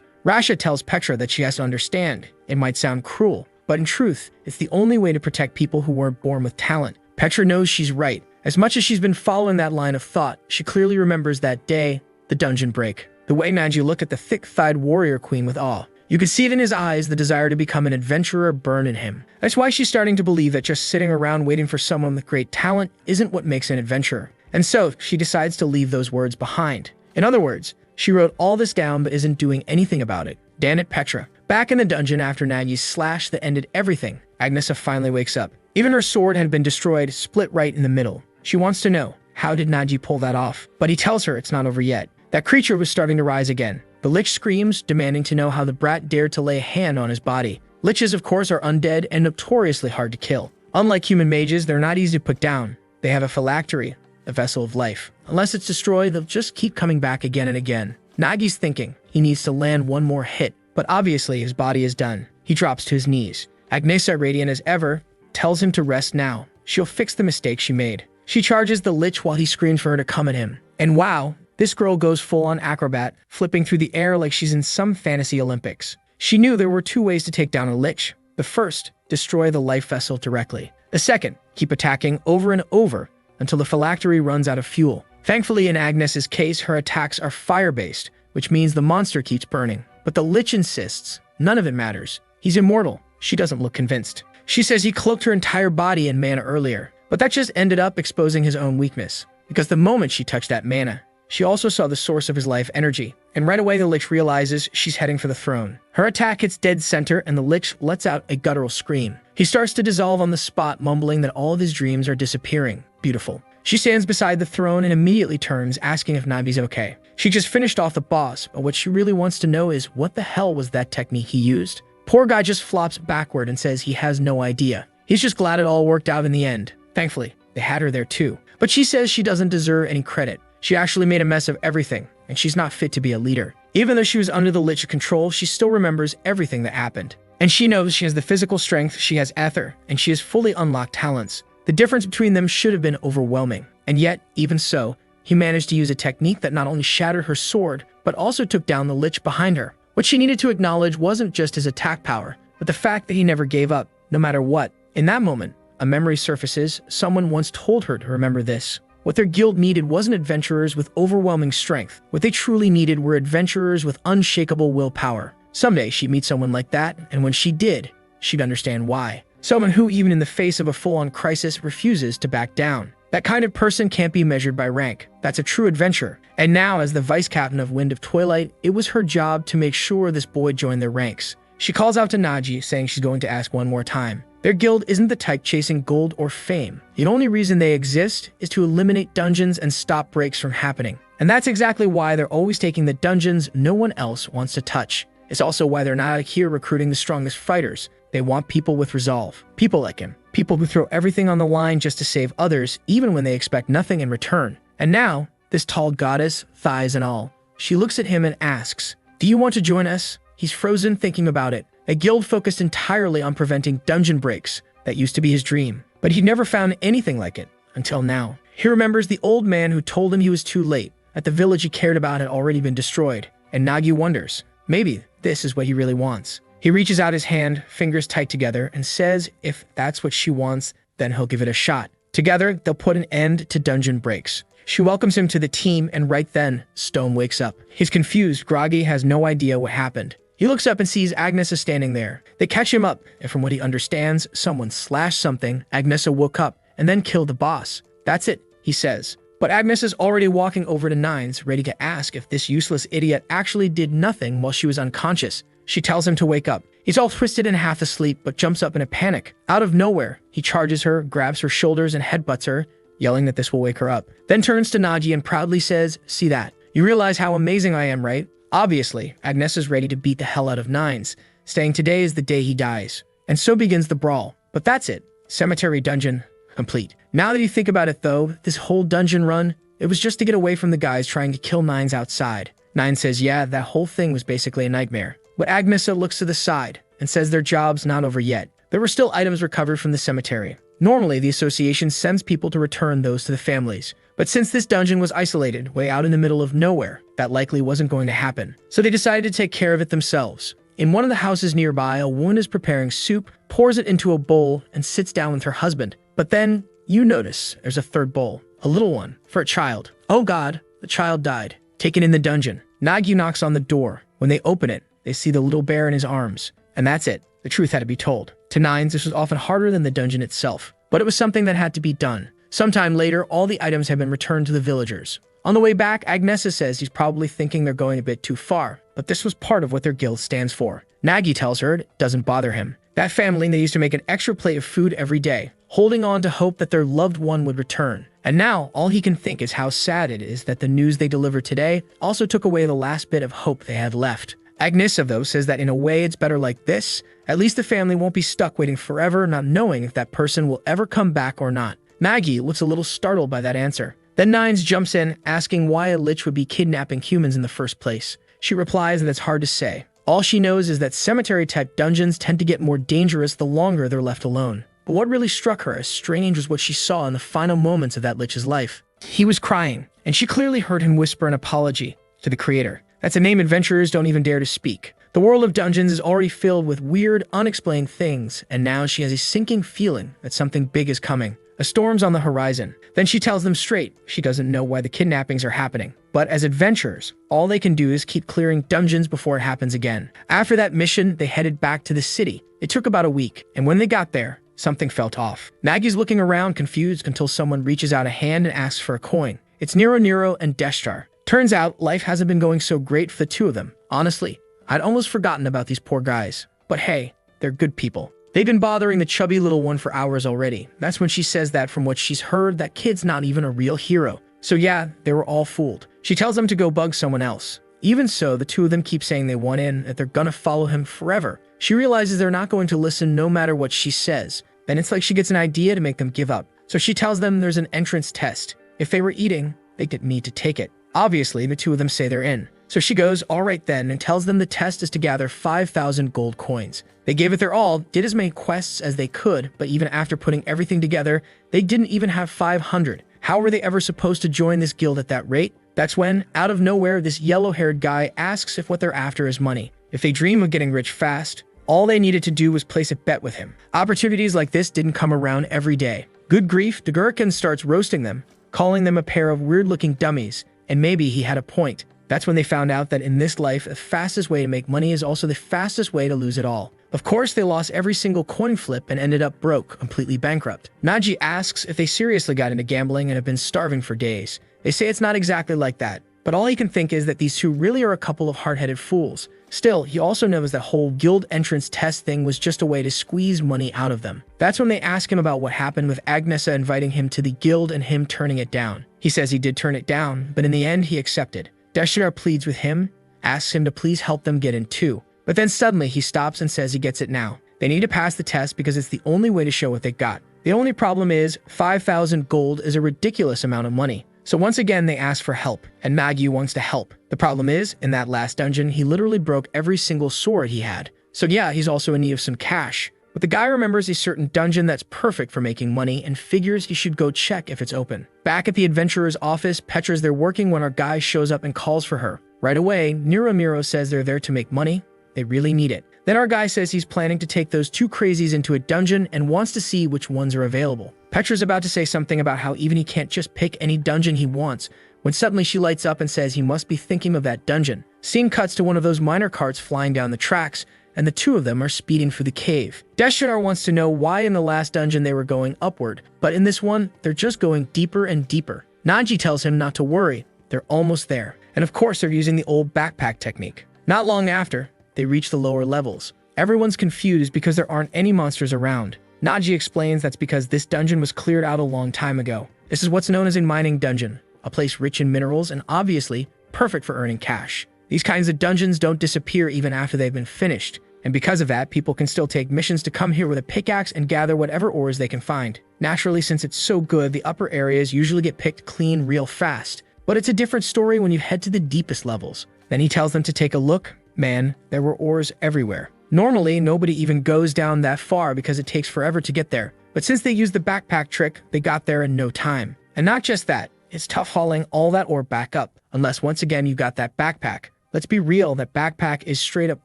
Rasha tells Petra that she has to understand. It might sound cruel, but in truth, it's the only way to protect people who weren't born with talent. Petra knows she's right. As much as she's been following that line of thought, she clearly remembers that day, the dungeon break. The way Nagi looked at the thick-thighed warrior queen with awe. You could see it in his eyes, the desire to become an adventurer burn in him. That's why she's starting to believe that just sitting around waiting for someone with great talent isn't what makes an adventurer. And so, she decides to leave those words behind. In other words, she wrote all this down but isn't doing anything about it. Damn it, Petra. Back in the dungeon after Nagi's slash that ended everything, Agnesa finally wakes up. Even her sword had been destroyed, split right in the middle. She wants to know, how did Nagi pull that off? But he tells her it's not over yet. That creature was starting to rise again. The lich screams, demanding to know how the brat dared to lay a hand on his body. Liches, of course, are undead and notoriously hard to kill. Unlike human mages, they're not easy to put down. They have a phylactery, a vessel of life. Unless it's destroyed, they'll just keep coming back again and again. Nagi's thinking he needs to land one more hit, but obviously his body is done. He drops to his knees. Agnesa, radiant as ever, tells him to rest now. She'll fix the mistake she made. She charges the lich while he screams for her to come at him. And wow, this girl goes full-on acrobat, flipping through the air like she's in some fantasy Olympics. She knew there were two ways to take down a lich. The first, destroy the life vessel directly. The second, keep attacking over and over until the phylactery runs out of fuel. Thankfully, in Agnes's case, her attacks are fire-based, which means the monster keeps burning. But the lich insists none of it matters. He's immortal. She doesn't look convinced. She says he cloaked her entire body in mana earlier, but that just ended up exposing his own weakness, because the moment she touched that mana, she also saw the source of his life energy, and right away the Lich realizes she's heading for the throne. Her attack hits dead center, and the Lich lets out a guttural scream. He starts to dissolve on the spot, mumbling that all of his dreams are disappearing. Beautiful. She stands beside the throne and immediately turns, asking if Nagi's okay. She just finished off the boss, but what she really wants to know is what the hell was that technique he used? Poor guy just flops backward and says he has no idea. He's just glad it all worked out in the end. Thankfully, they had her there too. But she says she doesn't deserve any credit. She actually made a mess of everything, and she's not fit to be a leader. Even though she was under the Lich's control, she still remembers everything that happened. And she knows she has the physical strength, she has Ether, and she has fully unlocked talents. The difference between them should have been overwhelming. And yet, even so, he managed to use a technique that not only shattered her sword, but also took down the Lich behind her. What she needed to acknowledge wasn't just his attack power, but the fact that he never gave up, no matter what. In that moment, a memory surfaces. Someone once told her to remember this. What their guild needed wasn't adventurers with overwhelming strength. What they truly needed were adventurers with unshakable willpower. Someday she'd meet someone like that, and when she did, she'd understand why. Someone who, even in the face of a full-on crisis, refuses to back down. That kind of person can't be measured by rank. That's a true adventurer. And now, as the vice captain of Wind of Twilight, it was her job to make sure this boy joined their ranks. She calls out to Nagi, saying she's going to ask one more time. Their guild isn't the type chasing gold or fame. The only reason they exist is to eliminate dungeons and stop breaks from happening. And that's exactly why they're always taking the dungeons no one else wants to touch. It's also why they're not here recruiting the strongest fighters. They want people with resolve. People like him. People who throw everything on the line just to save others, even when they expect nothing in return. And now, this tall goddess, thighs and all, she looks at him and asks, "Do you want to join us?" He's frozen thinking about it. A guild focused entirely on preventing dungeon breaks. That used to be his dream. But he'd never found anything like it, until now. He remembers the old man who told him he was too late, that the village he cared about had already been destroyed. And Nagi wonders, maybe this is what he really wants. He reaches out his hand, fingers tight together, and says if that's what she wants, then he'll give it a shot. Together, they'll put an end to dungeon breaks. She welcomes him to the team, and right then, Stone wakes up. He's confused, groggy, has no idea what happened. He looks up and sees Agnesa standing there. They catch him up, and from what he understands, someone slashed something, Agnesa woke up, and then killed the boss. That's it, he says. But Agnesa's already walking over to Nines, ready to ask if this useless idiot actually did nothing while she was unconscious. She tells him to wake up. He's all twisted and half asleep, but jumps up in a panic. Out of nowhere, he charges her, grabs her shoulders, and headbutts her, yelling that this will wake her up. Then turns to Nagi and proudly says, "See that? You realize how amazing I am, right?" Obviously, Agnesa's ready to beat the hell out of Nines, saying today is the day he dies. And so begins the brawl. But that's it. Cemetery dungeon complete. Now that you think about it though, this whole dungeon run, it was just to get away from the guys trying to kill Nines outside. Nines says, yeah, that whole thing was basically a nightmare. But Agnesa looks to the side and says their job's not over yet. There were still items recovered from the cemetery. Normally, the association sends people to return those to the families. But since this dungeon was isolated, way out in the middle of nowhere, that likely wasn't going to happen. So they decided to take care of it themselves. In one of the houses nearby, a woman is preparing soup, pours it into a bowl, and sits down with her husband. But then, you notice there's a third bowl. A little one, for a child. Oh god, the child died. Taken in the dungeon. Nagi knocks on the door. When they open it, they see the little bear in his arms. And that's it. The truth had to be told. To Nines, this was often harder than the dungeon itself. But it was something that had to be done. Sometime later, all the items have been returned to the villagers. On the way back, Agnesa says he's probably thinking they're going a bit too far, but this was part of what their guild stands for. Nagi tells her it doesn't bother him. That family, they used to make an extra plate of food every day, holding on to hope that their loved one would return. And now, all he can think is how sad it is that the news they delivered today also took away the last bit of hope they had left. Agnesa, though, says that in a way it's better like this. At least the family won't be stuck waiting forever, not knowing if that person will ever come back or not. Nagi looks a little startled by that answer. Then Nines jumps in, asking why a lich would be kidnapping humans in the first place. She replies that it's hard to say. All she knows is that cemetery-type dungeons tend to get more dangerous the longer they're left alone. But what really struck her as strange was what she saw in the final moments of that lich's life. He was crying, and she clearly heard him whisper an apology to the creator. That's a name adventurers don't even dare to speak. The world of dungeons is already filled with weird, unexplained things, and now she has a sinking feeling that something big is coming. A storm's on the horizon. Then she tells them straight she doesn't know why the kidnappings are happening. But as adventurers, all they can do is keep clearing dungeons before it happens again. After that mission, they headed back to the city. It took about a week, and when they got there, something felt off. Maggie's looking around confused until someone reaches out a hand and asks for a coin. It's Nero and Deshtar. Turns out, life hasn't been going so great for the two of them. Honestly, I'd almost forgotten about these poor guys. But hey, they're good people. They've been bothering the chubby little one for hours already. That's when she says that from what she's heard, that kid's not even a real hero. So yeah, they were all fooled. She tells them to go bug someone else. Even so, the two of them keep saying they want in, that they're gonna follow him forever. She realizes they're not going to listen no matter what she says. Then it's like she gets an idea to make them give up. So she tells them there's an entrance test. If they were eating, they didn't need to take it. Obviously, the two of them say they're in. So she goes, all right then, and tells them the test is to gather 5,000 gold coins. They gave it their all, did as many quests as they could, but even after putting everything together, they didn't even have 500. How were they ever supposed to join this guild at that rate? That's when, out of nowhere, this yellow-haired guy asks if what they're after is money. If they dream of getting rich fast, all they needed to do was place a bet with him. Opportunities like this didn't come around every day. Good grief, the Gherkin starts roasting them, calling them a pair of weird-looking dummies, and maybe he had a point. That's when they found out that in this life, the fastest way to make money is also the fastest way to lose it all. Of course, they lost every single coin flip and ended up broke, completely bankrupt. Naji asks if they seriously got into gambling and have been starving for days. They say it's not exactly like that, but all he can think is that these two really are a couple of hard-headed fools. Still, he also knows that whole guild entrance test thing was just a way to squeeze money out of them. That's when they ask him about what happened with Agnesa inviting him to the guild and him turning it down. He says he did turn it down, but in the end, he accepted. Deshtar pleads with him, asks him to please help them get in too. But then suddenly he stops and says he gets it now. They need to pass the test because it's the only way to show what they got. The only problem is 5,000 gold is a ridiculous amount of money. So once again, they ask for help, and Maggie wants to help. The problem is, in that last dungeon, he literally broke every single sword he had. So yeah, he's also in need of some cash. But the guy remembers a certain dungeon that's perfect for making money and figures he should go check if it's open. Back at the adventurer's office, Petra's there working when our guy shows up and calls for her. Right away, Nero says they're there to make money. They really need it. Then our guy says he's planning to take those two crazies into a dungeon and wants to see which ones are available. Petra's about to say something about how even he can't just pick any dungeon he wants, when suddenly she lights up and says he must be thinking of that dungeon. Scene cuts to one of those miner carts flying down the tracks, and the two of them are speeding through the cave. Deshtar wants to know why in the last dungeon they were going upward, but in this one, they're just going deeper and deeper. Naji tells him not to worry, they're almost there. And of course, they're using the old backpack technique. Not long after, they reach the lower levels. Everyone's confused because there aren't any monsters around. Naji explains that's because this dungeon was cleared out a long time ago. This is what's known as a mining dungeon, a place rich in minerals and obviously perfect for earning cash. These kinds of dungeons don't disappear even after they've been finished. And because of that, people can still take missions to come here with a pickaxe and gather whatever ores they can find. Naturally, since it's so good, the upper areas usually get picked clean real fast. But it's a different story when you head to the deepest levels. Then he tells them to take a look. Man, there were ores everywhere. Normally, nobody even goes down that far because it takes forever to get there. But since they used the backpack trick, they got there in no time. And not just that, it's tough hauling all that ore back up, unless once again you got that backpack. Let's be real, that backpack is straight up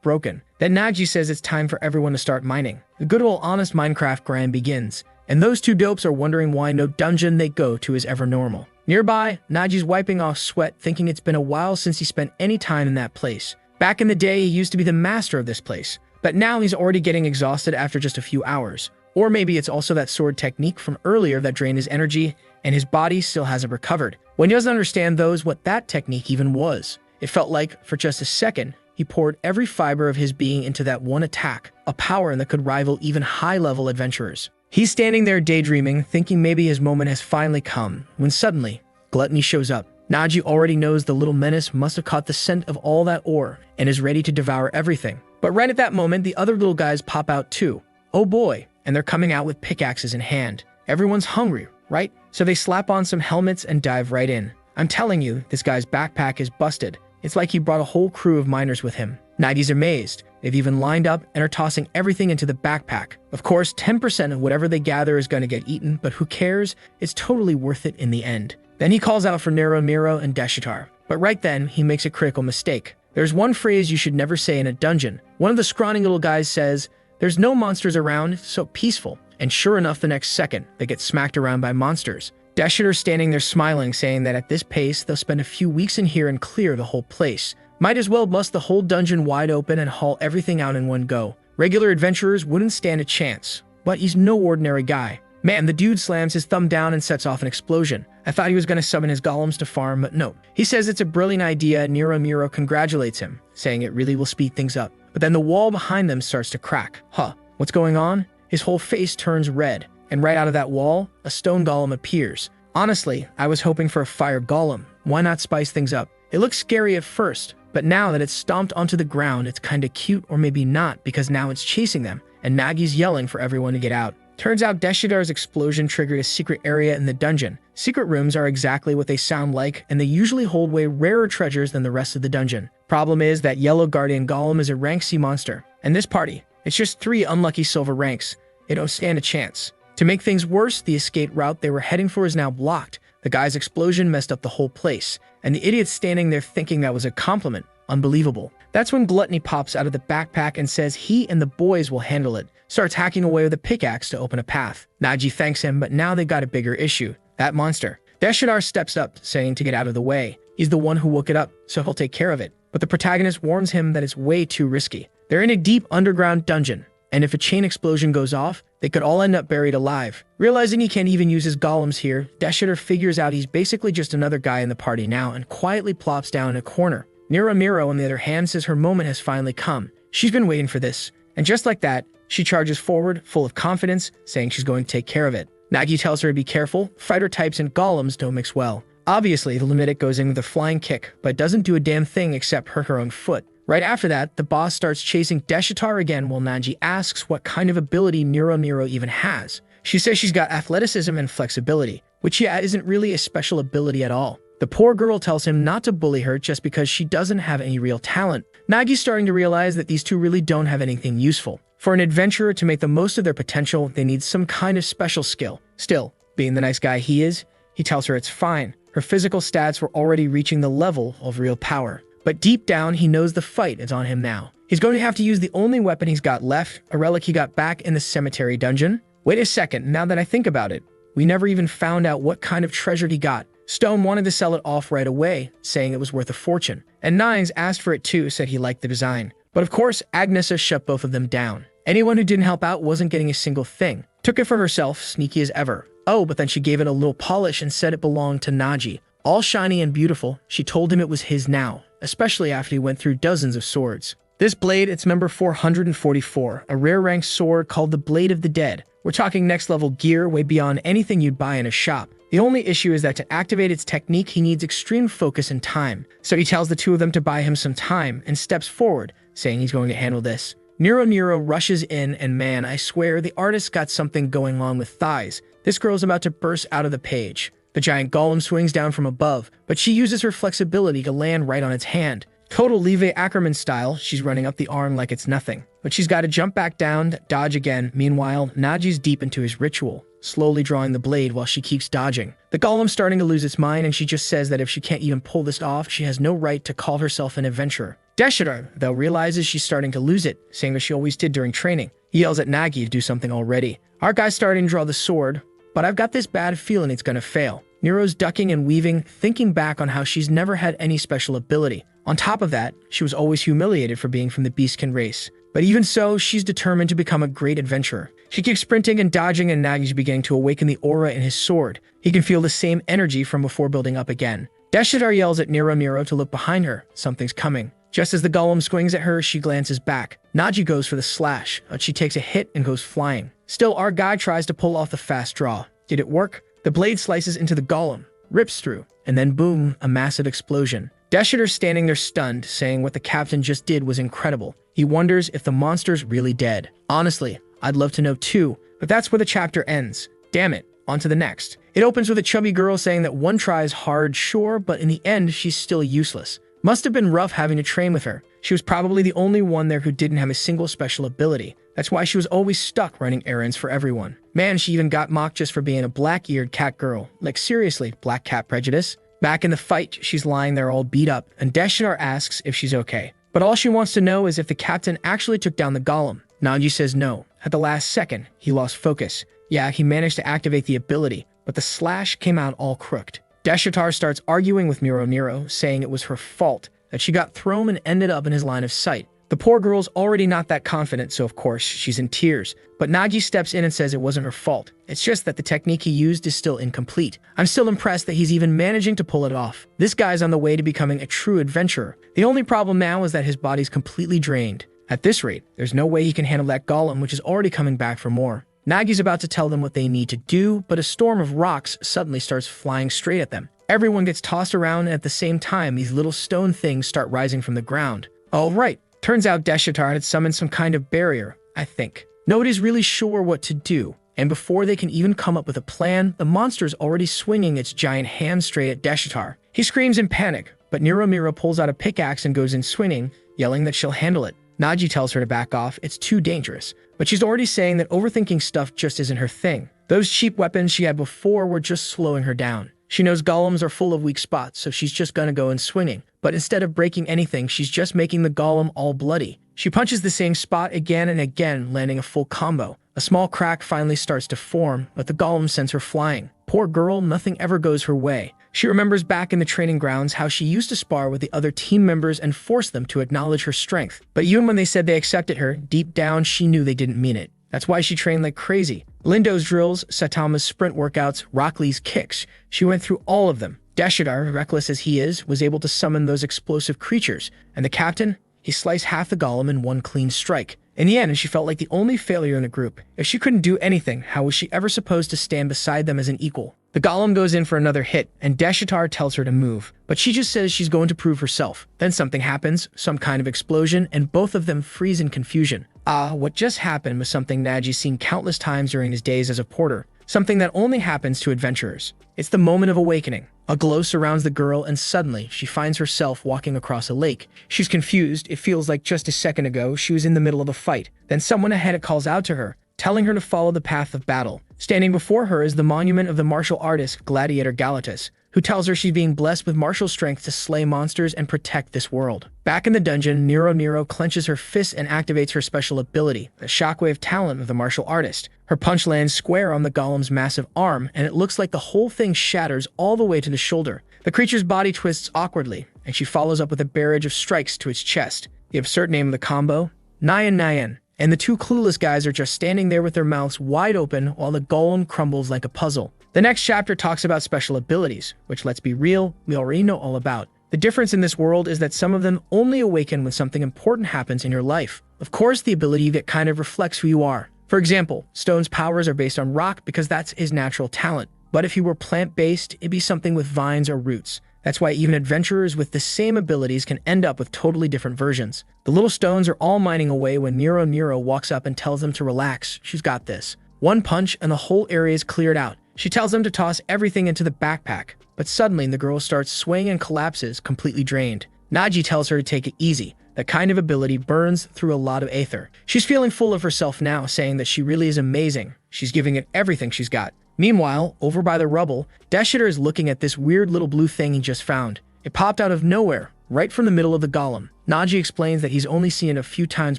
broken. Then Naji says it's time for everyone to start mining. The good old honest Minecraft grind begins, and those two dopes are wondering why no dungeon they go to is ever normal. Nearby, Naji's wiping off sweat, thinking it's been a while since he spent any time in that place. Back in the day, he used to be the master of this place, but now he's already getting exhausted after just a few hours. Or maybe it's also that sword technique from earlier that drained his energy, and his body still hasn't recovered. When he doesn't understand what that technique even was. It felt like, for just a second, he poured every fiber of his being into that one attack, a power that could rival even high-level adventurers. He's standing there daydreaming, thinking maybe his moment has finally come, when suddenly, Gluttony shows up. Naji already knows the little menace must have caught the scent of all that ore, and is ready to devour everything. But right at that moment, the other little guys pop out too. Oh boy, and they're coming out with pickaxes in hand. Everyone's hungry, right? So they slap on some helmets and dive right in. I'm telling you, this guy's backpack is busted. It's like he brought a whole crew of miners with him. Nagi's amazed. They've even lined up and are tossing everything into the backpack. Of course, 10% of whatever they gather is going to get eaten, but who cares? It's totally worth it in the end. Then he calls out for Nero and Deshtar. But right then, he makes a critical mistake. There's one phrase you should never say in a dungeon. One of the scrawny little guys says, "There's no monsters around, it's so peaceful." and sure enough the next second, they get smacked around by monsters. Deshitar standing there smiling, saying that at this pace, they'll spend a few weeks in here and clear the whole place. Might as well bust the whole dungeon wide open and haul everything out in one go. Regular adventurers wouldn't stand a chance, but he's no ordinary guy. Man, the dude slams his thumb down and sets off an explosion. I thought he was going to summon his golems to farm, but no. He says it's a brilliant idea and Nero congratulates him, saying it really will speed things up. But then the wall behind them starts to crack. Huh, what's going on? His whole face turns red, and right out of that wall, a stone golem appears. Honestly, I was hoping for a fire golem. Why not spice things up? It looks scary at first, but now that it's stomped onto the ground, it's kinda cute, or maybe not, because now it's chasing them, and Nagi's yelling for everyone to get out. Turns out Deshitar's explosion triggered a secret area in the dungeon. Secret rooms are exactly what they sound like, and they usually hold way rarer treasures than the rest of the dungeon. Problem is that Yellow Guardian Golem is a rank C monster, and this party, it's just 3 unlucky silver ranks. They don't stand a chance. To make things worse, the escape route they were heading for is now blocked. The guy's explosion messed up the whole place, and the idiot's standing there thinking that was a compliment. Unbelievable. That's when Gluttony pops out of the backpack and says he and the boys will handle it. Starts hacking away with a pickaxe to open a path. Nagi thanks him, but now they've got a bigger issue. That monster. Deshitar steps up, saying to get out of the way. He's the one who woke it up, so he'll take care of it. But the protagonist warns him that it's way too risky. They're in a deep underground dungeon, and if a chain explosion goes off, they could all end up buried alive. Realizing he can't even use his golems here, Deshitar figures out he's basically just another guy in the party now and quietly plops down in a corner. Nero, on the other hand, says her moment has finally come. She's been waiting for this. And just like that, she charges forward, full of confidence, saying she's going to take care of it. Nagi tells her to be careful. Fighter types and golems don't mix well. Obviously, the Limitic goes in with a flying kick, but doesn't do a damn thing except hurt her own foot. Right after that, the boss starts chasing Deshitar again while Nagi asks what kind of ability Nero even has. She says she's got athleticism and flexibility, which isn't really a special ability at all. The poor girl tells him not to bully her just because she doesn't have any real talent. Nagi's starting to realize that these two really don't have anything useful. For an adventurer to make the most of their potential, they need some kind of special skill. Still, being the nice guy he is, he tells her it's fine. Her physical stats were already reaching the level of real power. But deep down, he knows the fight is on him now. He's going to have to use the only weapon he's got left, a relic he got back in the cemetery dungeon. Wait a second, now that I think about it, we never even found out what kind of treasure he got. Stone wanted to sell it off right away, saying it was worth a fortune. And Nines asked for it too, said he liked the design. But of course, Agnesa shut both of them down. Anyone who didn't help out wasn't getting a single thing. Took it for herself, sneaky as ever. Oh, but then she gave it a little polish and said it belonged to Nagi. All shiny and beautiful, she told him it was his now, especially after he went through dozens of swords. This blade, it's number 444, a rare rank sword called the Blade of the Dead. We're talking next level gear, way beyond anything you'd buy in a shop. The only issue is that to activate its technique, he needs extreme focus and time. So he tells the two of them to buy him some time and steps forward, saying he's going to handle this. Nero rushes in, and man, I swear the artist got something going on with thighs. This girl's about to burst out of the page. The giant golem swings down from above, but she uses her flexibility to land right on its hand. Total Leve Ackerman style, she's running up the arm like it's nothing. But she's got to jump back down, dodge again. Meanwhile, Nagi's deep into his ritual, slowly drawing the blade while she keeps dodging. The golem's starting to lose its mind, and she just says that if she can't even pull this off, she has no right to call herself an adventurer. Deshitar, though, realizes she's starting to lose it, saying what she always did during training. He yells at Nagi to do something already. Our guy's starting to draw the sword, but I've got this bad feeling it's gonna fail. Nero's ducking and weaving, thinking back on how she's never had any special ability. On top of that, she was always humiliated for being from the Beastkin race. But even so, she's determined to become a great adventurer. She keeps sprinting and dodging, and Nagi's beginning to awaken the aura in his sword. He can feel the same energy from before building up again. Deshitar yells at Nero to look behind her. Something's coming. Just as the golem swings at her, she glances back. Nagi goes for the slash, but she takes a hit and goes flying. Still, our guy tries to pull off the fast draw. Did it work? The blade slices into the golem, rips through, and then boom, a massive explosion. Deshitar's standing there stunned, saying what the captain just did was incredible. He wonders if the monster's really dead. Honestly, I'd love to know too, but that's where the chapter ends. Damn it, on to the next. It opens with a chubby girl saying that one tries hard, sure, but in the end, she's still useless. Must have been rough having to train with her. She was probably the only one there who didn't have a single special ability. That's why she was always stuck running errands for everyone. Man, she even got mocked just for being a black-eared cat girl. Like seriously, black cat prejudice? Back in the fight, she's lying there all beat up, and Deshitar asks if she's okay. But all she wants to know is if the captain actually took down the golem. Nagi says no. At the last second, he lost focus. Yeah, he managed to activate the ability, but the slash came out all crooked. Deshitar starts arguing with Nero, saying it was her fault, that she got thrown and ended up in his line of sight. The poor girl's already not that confident, so of course, she's in tears. But Nagi steps in and says it wasn't her fault. It's just that the technique he used is still incomplete. I'm still impressed that he's even managing to pull it off. This guy's on the way to becoming a true adventurer. The only problem now is that his body's completely drained. At this rate, there's no way he can handle that golem, which is already coming back for more. Nagi's about to tell them what they need to do, but a storm of rocks suddenly starts flying straight at them. Everyone gets tossed around, and at the same time, these little stone things start rising from the ground. All right. Turns out Deshitar had summoned some kind of barrier, I think. Nobody's really sure what to do, and before they can even come up with a plan, the monster's already swinging its giant hand straight at Deshitar. He screams in panic, but Nero pulls out a pickaxe and goes in swinging, yelling that she'll handle it. Naji tells her to back off, it's too dangerous, but she's already saying that overthinking stuff just isn't her thing. Those cheap weapons she had before were just slowing her down. She knows golems are full of weak spots, so she's just gonna go in swinging. But instead of breaking anything, she's just making the golem all bloody. She punches the same spot again and again, landing a full combo. A small crack finally starts to form, but the golem sends her flying. Poor girl, nothing ever goes her way. She remembers back in the training grounds how she used to spar with the other team members and force them to acknowledge her strength. But even when they said they accepted her, deep down she knew they didn't mean it. That's why she trained like crazy. Lindo's drills, Satama's sprint workouts, Rock Lee's kicks. She went through all of them. Deshitar, reckless as he is, was able to summon those explosive creatures. And the captain? He sliced half the golem in one clean strike. In the end, she felt like the only failure in the group. If she couldn't do anything, how was she ever supposed to stand beside them as an equal? The golem goes in for another hit, and Deshitar tells her to move. But she just says she's going to prove herself. Then something happens, some kind of explosion, and both of them freeze in confusion. What just happened was something Naji's seen countless times during his days as a porter. Something that only happens to adventurers. It's the moment of awakening. A glow surrounds the girl, and suddenly, she finds herself walking across a lake. She's confused. It feels like just a second ago, she was in the middle of a fight. Then someone ahead calls out to her, telling her to follow the path of battle. Standing before her is the monument of the martial artist Gladiator Galatas, who tells her she's being blessed with martial strength to slay monsters and protect this world. Back in the dungeon, Nero clenches her fists and activates her special ability, the shockwave talent of the martial artist. Her punch lands square on the golem's massive arm, and it looks like the whole thing shatters all the way to the shoulder. The creature's body twists awkwardly, and she follows up with a barrage of strikes to its chest. The absurd name of the combo? Nyan. And the two clueless guys are just standing there with their mouths wide open while the golem crumbles like a puzzle. The next chapter talks about special abilities, which, let's be real, we already know all about. The difference in this world is that some of them only awaken when something important happens in your life. Of course, the ability that kind of reflects who you are. For example, Stone's powers are based on rock because that's his natural talent. But if he were plant-based, it'd be something with vines or roots. That's why even adventurers with the same abilities can end up with totally different versions. The little stones are all mining away when Nero walks up and tells them to relax. She's got this. One punch and the whole area is cleared out. She tells them to toss everything into the backpack. But suddenly the girl starts swaying and collapses, completely drained. Naji tells her to take it easy. That kind of ability burns through a lot of aether. She's feeling full of herself now, saying that she really is amazing. She's giving it everything she's got. Meanwhile, over by the rubble, Deshitar is looking at this weird little blue thing he just found. It popped out of nowhere, right from the middle of the golem. Naji explains that he's only seen it a few times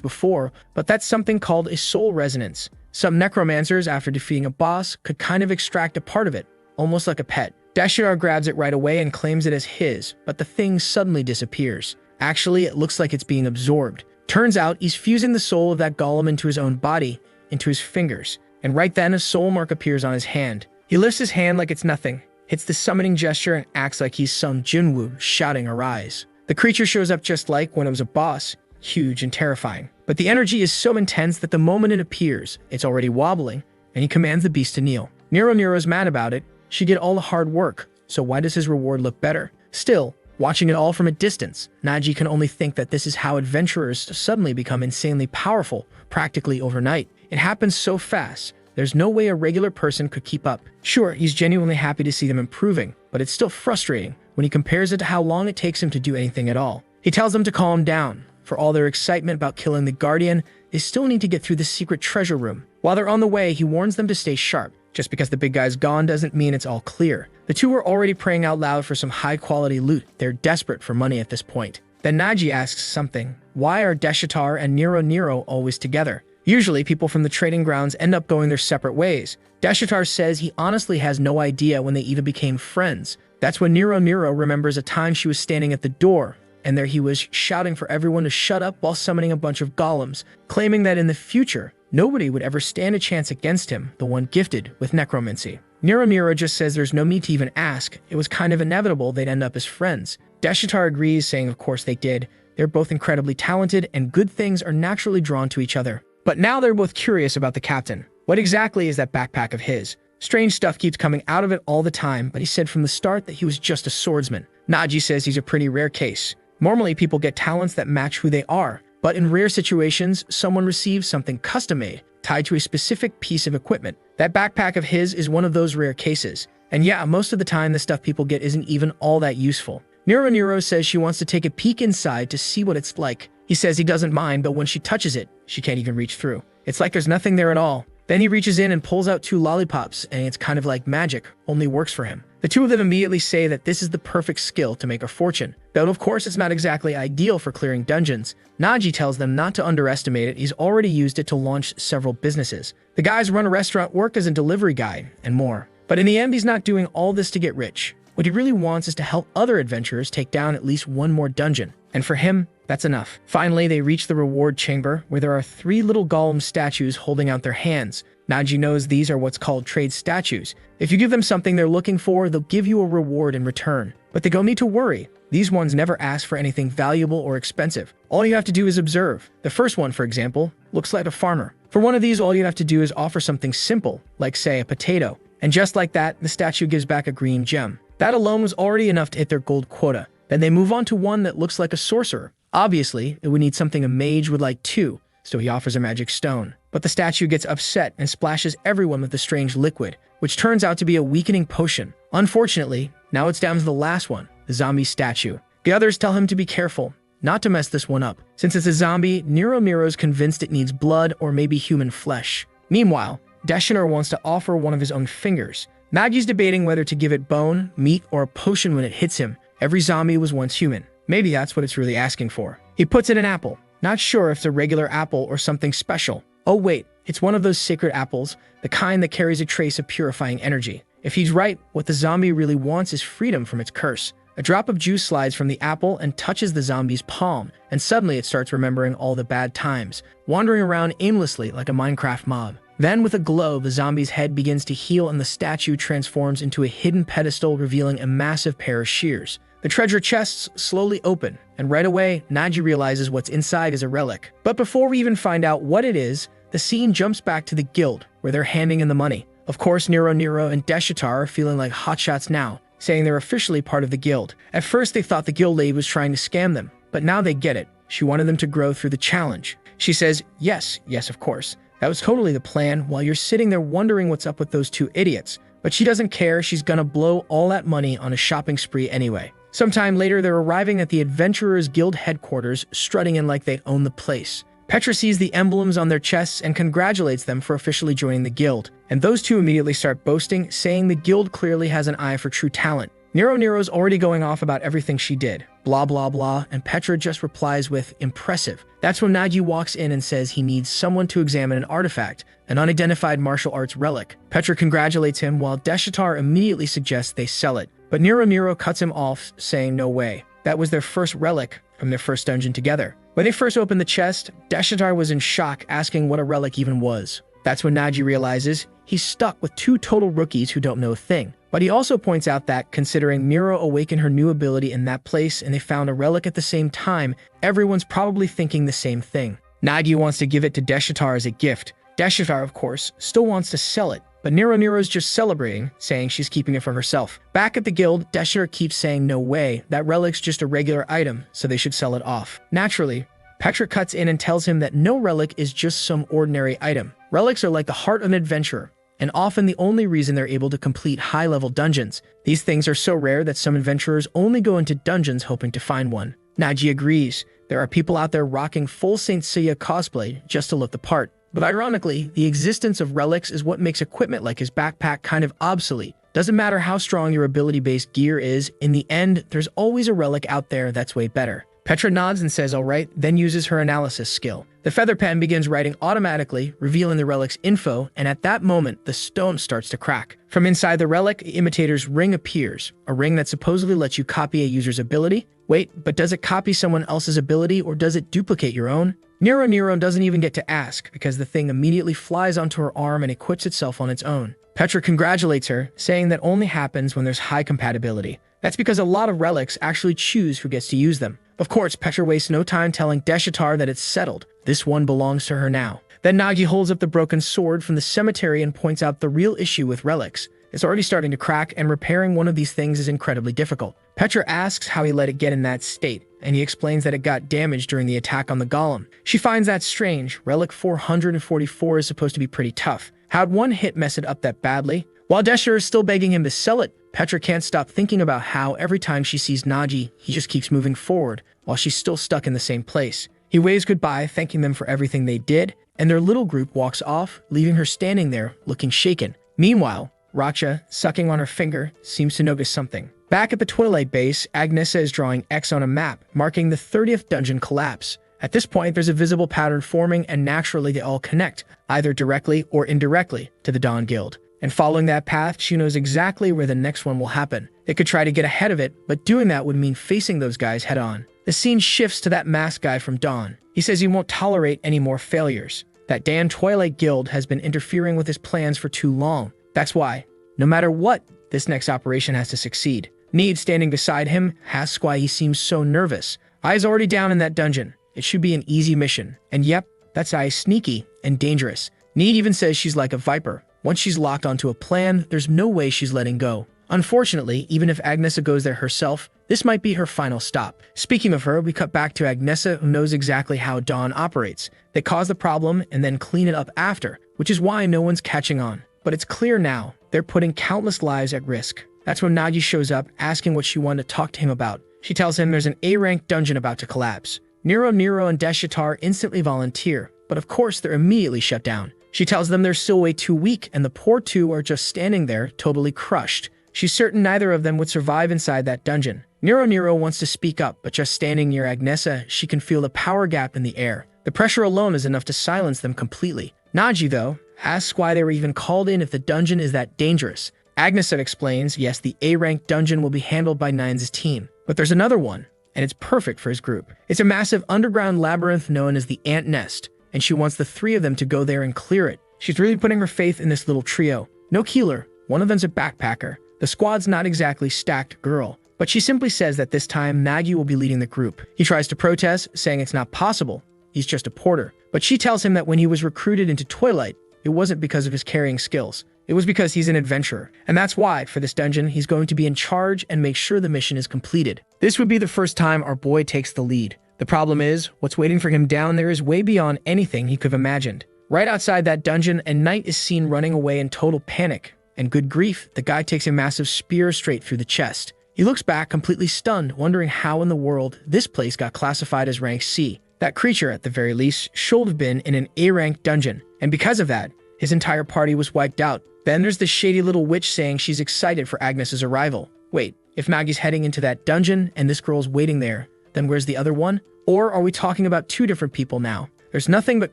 before, but that's something called a soul resonance. Some necromancers, after defeating a boss, could kind of extract a part of it, almost like a pet. Deshitar grabs it right away and claims it as his, but the thing suddenly disappears. Actually, it looks like it's being absorbed. Turns out, he's fusing the soul of that golem into his own body, into his fingers. And right then, a soul mark appears on his hand. He lifts his hand like it's nothing, hits the summoning gesture, and acts like he's some Jinwoo, shouting arise. The creature shows up just like when it was a boss, huge and terrifying. But the energy is so intense that the moment it appears, it's already wobbling, and he commands the beast to kneel. Nero's mad about it. She did all the hard work, so why does his reward look better? Still, watching it all from a distance, Naji can only think that this is how adventurers suddenly become insanely powerful, practically overnight. It happens so fast, there's no way a regular person could keep up. Sure, he's genuinely happy to see them improving, but it's still frustrating when he compares it to how long it takes him to do anything at all. He tells them to calm down. For all their excitement about killing the Guardian, they still need to get through the secret treasure room. While they're on the way, he warns them to stay sharp. Just because the big guy's gone doesn't mean it's all clear. The two were already praying out loud for some high-quality loot. They're desperate for money at this point. Then Naji asks something. Why are Deshitar and Nero always together? Usually, people from the trading grounds end up going their separate ways. Deshitar says he honestly has no idea when they even became friends. That's when Nero remembers a time she was standing at the door, and there he was shouting for everyone to shut up while summoning a bunch of golems, claiming that in the future, nobody would ever stand a chance against him, the one gifted with necromancy. Nero just says there's no need to even ask. It was kind of inevitable they'd end up as friends. Deshitar agrees, saying of course they did. They're both incredibly talented, and good things are naturally drawn to each other. But now they're both curious about the captain. What exactly is that backpack of his? Strange stuff keeps coming out of it all the time, but he said from the start that he was just a swordsman. Naji says he's a pretty rare case. Normally, people get talents that match who they are, but in rare situations, someone receives something custom-made, tied to a specific piece of equipment. That backpack of his is one of those rare cases. And yeah, most of the time, the stuff people get isn't even all that useful. Nero says she wants to take a peek inside to see what it's like. He says he doesn't mind, but when she touches it, she can't even reach through. It's like there's nothing there at all. Then he reaches in and pulls out 2 lollipops, and it's kind of like magic, only works for him. The two of them immediately say that this is the perfect skill to make a fortune. Though of course it's not exactly ideal for clearing dungeons. Naji tells them not to underestimate it. He's already used it to launch several businesses. The guys run a restaurant, work as a delivery guy, and more. But in the end, he's not doing all this to get rich. What he really wants is to help other adventurers take down at least one more dungeon. And for him, that's enough. Finally, they reach the reward chamber, where there are 3 little golem statues holding out their hands. Naji knows these are what's called trade statues. If you give them something they're looking for, they'll give you a reward in return. But they don't need to worry. These ones never ask for anything valuable or expensive. All you have to do is observe. The first one, for example, looks like a farmer. For one of these, all you have to do is offer something simple, like say a potato. And just like that, the statue gives back a green gem. That alone was already enough to hit their gold quota. Then they move on to one that looks like a sorcerer. Obviously, it would need something a mage would like too, so he offers a magic stone. But the statue gets upset and splashes everyone with the strange liquid, which turns out to be a weakening potion. Unfortunately, now it's down to the last one, the zombie statue. The others tell him to be careful, not to mess this one up. Since it's a zombie, Nero's convinced it needs blood or maybe human flesh. Meanwhile, Deshitar wants to offer one of his own fingers. Nagi's debating whether to give it bone, meat, or a potion when it hits him. Every zombie was once human. Maybe that's what it's really asking for. He puts it in an apple. Not sure if it's a regular apple or something special. Oh wait, it's one of those sacred apples, the kind that carries a trace of purifying energy. If he's right, what the zombie really wants is freedom from its curse. A drop of juice slides from the apple and touches the zombie's palm, and suddenly it starts remembering all the bad times, wandering around aimlessly like a Minecraft mob. Then, with a glow, the zombie's head begins to heal and the statue transforms into a hidden pedestal, revealing a massive pair of shears. The treasure chests slowly open, and right away, Naji realizes what's inside is a relic. But before we even find out what it is, the scene jumps back to the guild, where they're handing in the money. Of course, Nero and Deshitar are feeling like hotshots now, saying they're officially part of the guild. At first, they thought the guild lady was trying to scam them, but now they get it. She wanted them to grow through the challenge. She says, yes, of course. That was totally the plan, while you're sitting there wondering what's up with those 2 idiots. But she doesn't care, she's gonna blow all that money on a shopping spree anyway. Sometime later, they're arriving at the Adventurers Guild headquarters, strutting in like they own the place. Petra sees the emblems on their chests and congratulates them for officially joining the guild. And those 2 immediately start boasting, saying the guild clearly has an eye for true talent. Nero's already going off about everything she did. Blah, blah, blah, and Petra just replies with, impressive. That's when Naji walks in and says he needs someone to examine an artifact, an unidentified martial arts relic. Petra congratulates him, while Deshitar immediately suggests they sell it. But Nero cuts him off, saying no way. That was their first relic from their first dungeon together. When they first opened the chest, Deshitar was in shock, asking what a relic even was. That's when Naji realizes he's stuck with 2 total rookies who don't know a thing. But he also points out that, considering Nero awakened her new ability in that place and they found a relic at the same time, everyone's probably thinking the same thing. Naji wants to give it to Deshitar as a gift. Deshitar, of course, still wants to sell it, but Nero's just celebrating, saying she's keeping it for herself. Back at the guild, Deshitar keeps saying no way, that relic's just a regular item, so they should sell it off. Naturally, Petra cuts in and tells him that no relic is just some ordinary item. Relics are like the heart of an adventurer, and often the only reason they're able to complete high-level dungeons. These things are so rare that some adventurers only go into dungeons hoping to find one. Naji agrees. There are people out there rocking full Saint Seiya cosplay just to look the part. But ironically, the existence of relics is what makes equipment like his backpack kind of obsolete. Doesn't matter how strong your ability-based gear is, in the end, there's always a relic out there that's way better. Petra nods and says alright, then uses her analysis skill. The feather pen begins writing automatically, revealing the relic's info, and at that moment, the stone starts to crack. From inside the relic, the imitator's ring appears, a ring that supposedly lets you copy a user's ability. Wait, but does it copy someone else's ability or does it duplicate your own? Nero doesn't even get to ask because the thing immediately flies onto her arm and equips itself on its own. Petra congratulates her, saying that only happens when there's high compatibility. That's because a lot of relics actually choose who gets to use them. Of course, Petra wastes no time telling Deshitar that it's settled. This one belongs to her now. Then Nagi holds up the broken sword from the cemetery and points out the real issue with relics. It's already starting to crack, and repairing one of these things is incredibly difficult. Petra asks how he let it get in that state, and he explains that it got damaged during the attack on the golem. She finds that strange. Relic 444 is supposed to be pretty tough. How'd one hit mess it up that badly? While Desher is still begging him to sell it, Petra can't stop thinking about how every time she sees Nagi, he just keeps moving forward, while she's still stuck in the same place. He waves goodbye, thanking them for everything they did, and their little group walks off, leaving her standing there, looking shaken. Meanwhile, Racha, sucking on her finger, seems to notice something. Back at the Twilight base, Agnesa is drawing X on a map, marking the 30th dungeon collapse. At this point, there's a visible pattern forming, and naturally they all connect, either directly or indirectly, to the Dawn Guild. And following that path, she knows exactly where the next one will happen. They could try to get ahead of it, but doing that would mean facing those guys head-on. The scene shifts to that masked guy from Dawn. He says he won't tolerate any more failures. That damn Twilight Guild has been interfering with his plans for too long. That's why, no matter what, this next operation has to succeed. Need, standing beside him, asks why he seems so nervous. Ai's already down in that dungeon. It should be an easy mission. And yep, that's Ai sneaky and dangerous. Need even says she's like a viper. Once she's locked onto a plan, there's no way she's letting go. Unfortunately, even if Agnesa goes there herself, this might be her final stop. Speaking of her, we cut back to Agnesa, who knows exactly how Dawn operates. They cause the problem and then clean it up after, which is why no one's catching on. But it's clear now, they're putting countless lives at risk. That's when Nagi shows up, asking what she wanted to talk to him about. She tells him there's an A-rank dungeon about to collapse. Nero and Deshitar instantly volunteer, but of course they're immediately shut down. She tells them they're still way too weak, and the poor two are just standing there, totally crushed. She's certain neither of them would survive inside that dungeon. Nero wants to speak up, but just standing near Agnesa, she can feel the power gap in the air. The pressure alone is enough to silence them completely. Nagi, though, asks why they were even called in if the dungeon is that dangerous. Agnesa explains, yes, the A-rank dungeon will be handled by Nines' team, but there's another one, and it's perfect for his group. It's a massive underground labyrinth known as the Ant Nest, and she wants the three of them to go there and clear it. She's really putting her faith in this little trio. No healer, one of them's a backpacker. The squad's not exactly stacked girl, but she simply says that this time Nagi will be leading the group. He tries to protest, saying it's not possible. He's just a porter. But she tells him that when he was recruited into Twilight, it wasn't because of his carrying skills. It was because he's an adventurer. And that's why, for this dungeon, he's going to be in charge and make sure the mission is completed. This would be the first time our boy takes the lead. The problem is, what's waiting for him down there is way beyond anything he could have imagined. Right outside that dungeon, a knight is seen running away in total panic. And good grief, the guy takes a massive spear straight through the chest. He looks back completely stunned, wondering how in the world this place got classified as rank C. That creature, at the very least, should have been in an A-rank dungeon. And because of that, his entire party was wiped out. Then there's this shady little witch saying she's excited for Agnes's arrival. Wait, if Maggie's heading into that dungeon and this girl's waiting there, then where's the other one? Or are we talking about two different people now? There's nothing but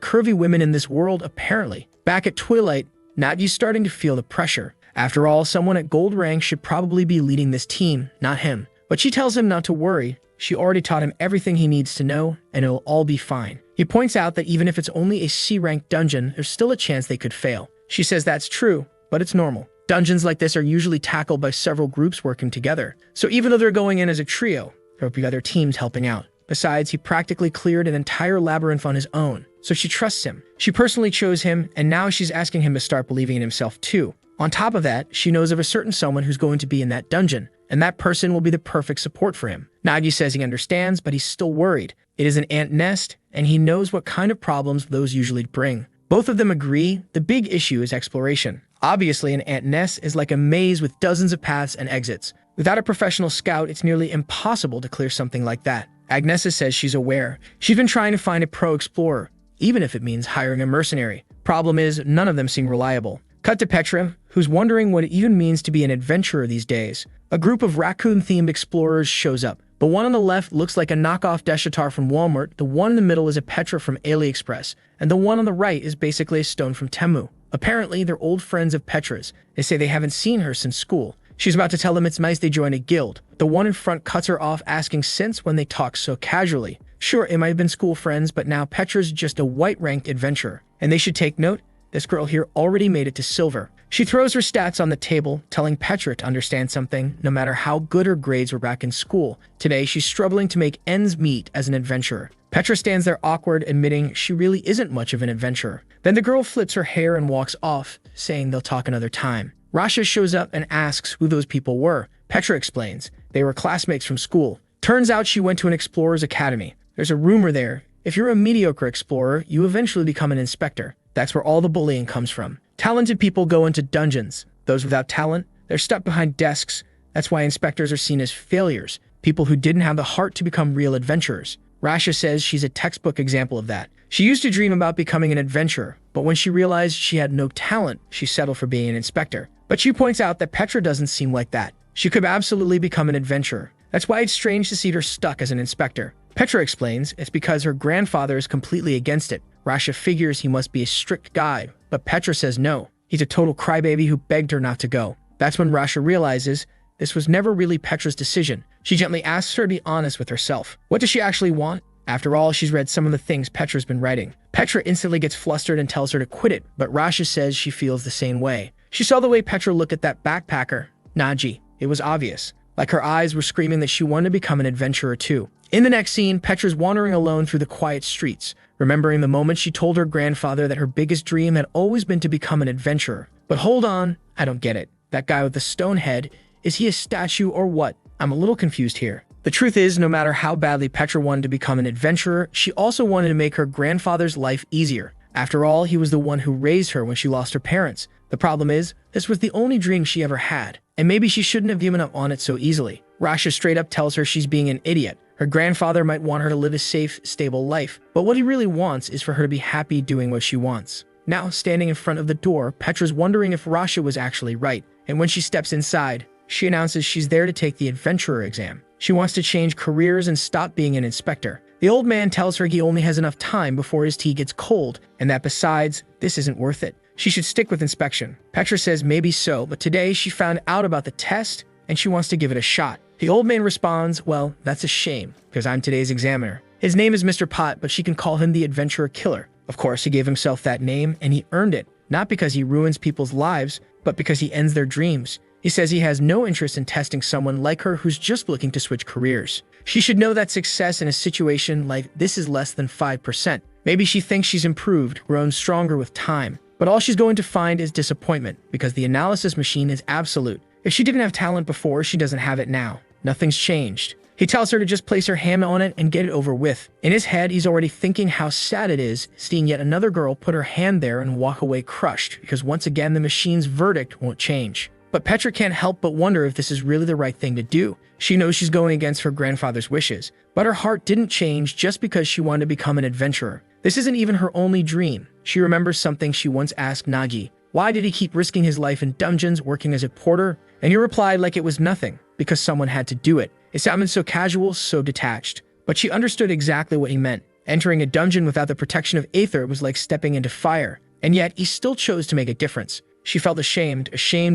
curvy women in this world, apparently. Back at Twilight, Nagi's starting to feel the pressure. After all, someone at gold rank should probably be leading this team, not him. But she tells him not to worry. She already taught him everything he needs to know, and it'll all be fine. He points out that even if it's only a C-rank dungeon, there's still a chance they could fail. She says that's true, but it's normal. Dungeons like this are usually tackled by several groups working together. So even though they're going in as a trio, there will be other teams helping out. Besides, he practically cleared an entire labyrinth on his own, so she trusts him. She personally chose him, and now she's asking him to start believing in himself too. On top of that, she knows of a certain someone who's going to be in that dungeon, and that person will be the perfect support for him. Nagi says he understands, but he's still worried. It is an ant nest, and he knows what kind of problems those usually bring. Both of them agree the big issue is exploration. Obviously, an ant nest is like a maze with dozens of paths and exits. Without a professional scout, it's nearly impossible to clear something like that. Agnesa says she's aware. She's been trying to find a pro explorer, even if it means hiring a mercenary. Problem is, none of them seem reliable. Cut to Petra, who's wondering what it even means to be an adventurer these days. A group of raccoon-themed explorers shows up, The one on the left looks like a knockoff Deshitar from Walmart, the one in the middle is a Petra from AliExpress, and the one on the right is basically a stone from Temu. Apparently, they're old friends of Petra's. They say they haven't seen her since school. She's about to tell them it's nice they join a guild. The one in front cuts her off, asking since when they talk so casually. Sure, it might have been school friends, but now Petra's just a white-ranked adventurer. And they should take note, this girl here already made it to silver. She throws her stats on the table, telling Petra to understand something. No matter how good her grades were back in school, today she's struggling to make ends meet as an adventurer. Petra stands there awkward, admitting she really isn't much of an adventurer. Then the girl flips her hair and walks off, saying they'll talk another time. Rasha shows up and asks who those people were. Petra explains. They were classmates from school. Turns out she went to an explorer's academy. There's a rumor there. If you're a mediocre explorer, you eventually become an inspector. That's where all the bullying comes from. Talented people go into dungeons. Those without talent, they're stuck behind desks. That's why inspectors are seen as failures, people who didn't have the heart to become real adventurers. Rasha says she's a textbook example of that. She used to dream about becoming an adventurer, but when she realized she had no talent, she settled for being an inspector. But she points out that Petra doesn't seem like that. She could absolutely become an adventurer. That's why it's strange to see her stuck as an inspector. Petra explains it's because her grandfather is completely against it. Rasha figures he must be a strict guy, but Petra says no. He's a total crybaby who begged her not to go. That's when Rasha realizes this was never really Petra's decision. She gently asks her to be honest with herself. What does she actually want? After all, she's read some of the things Petra's been writing. Petra instantly gets flustered and tells her to quit it, but Rasha says she feels the same way. She saw the way Petra looked at that backpacker, Naji. It was obvious. Like her eyes were screaming that she wanted to become an adventurer too. In the next scene, Petra's wandering alone through the quiet streets, remembering the moment she told her grandfather that her biggest dream had always been to become an adventurer. But hold on, I don't get it. That guy with the stone head, is he a statue or what? I'm a little confused here. The truth is, no matter how badly Petra wanted to become an adventurer, she also wanted to make her grandfather's life easier. After all, he was the one who raised her when she lost her parents. The problem is, this was the only dream she ever had, and maybe she shouldn't have given up on it so easily. Rasha straight up tells her she's being an idiot. Her grandfather might want her to live a safe, stable life, but what he really wants is for her to be happy doing what she wants. Now, standing in front of the door, Petra's wondering if Rasha was actually right, and when she steps inside, she announces she's there to take the adventurer exam. She wants to change careers and stop being an inspector. The old man tells her he only has enough time before his tea gets cold, and that besides, this isn't worth it. She should stick with inspection. Petra says maybe so, but today she found out about the test, and she wants to give it a shot. The old man responds, well, that's a shame, because I'm today's examiner. His name is Mr. Pot, but she can call him the adventurer killer. Of course, he gave himself that name, and he earned it, not because he ruins people's lives, but because he ends their dreams. He says he has no interest in testing someone like her who's just looking to switch careers. She should know that success in a situation like this is less than 5%. Maybe she thinks she's improved, grown stronger with time, but all she's going to find is disappointment, because the analysis machine is absolute. If she didn't have talent before, she doesn't have it now. Nothing's changed. He tells her to just place her hand on it and get it over with. In his head, he's already thinking how sad it is seeing yet another girl put her hand there and walk away crushed, because once again the machine's verdict won't change. But Petra can't help but wonder if this is really the right thing to do. She knows she's going against her grandfather's wishes, but her heart didn't change just because she wanted to become an adventurer. This isn't even her only dream. She remembers something she once asked Nagi. Why did he keep risking his life in dungeons working as a porter? And he replied like it was nothing, because someone had to do it. It sounded so casual, so detached. But she understood exactly what he meant. Entering a dungeon without the protection of Aether was like stepping into fire. And yet, he still chose to make a difference. She felt ashamed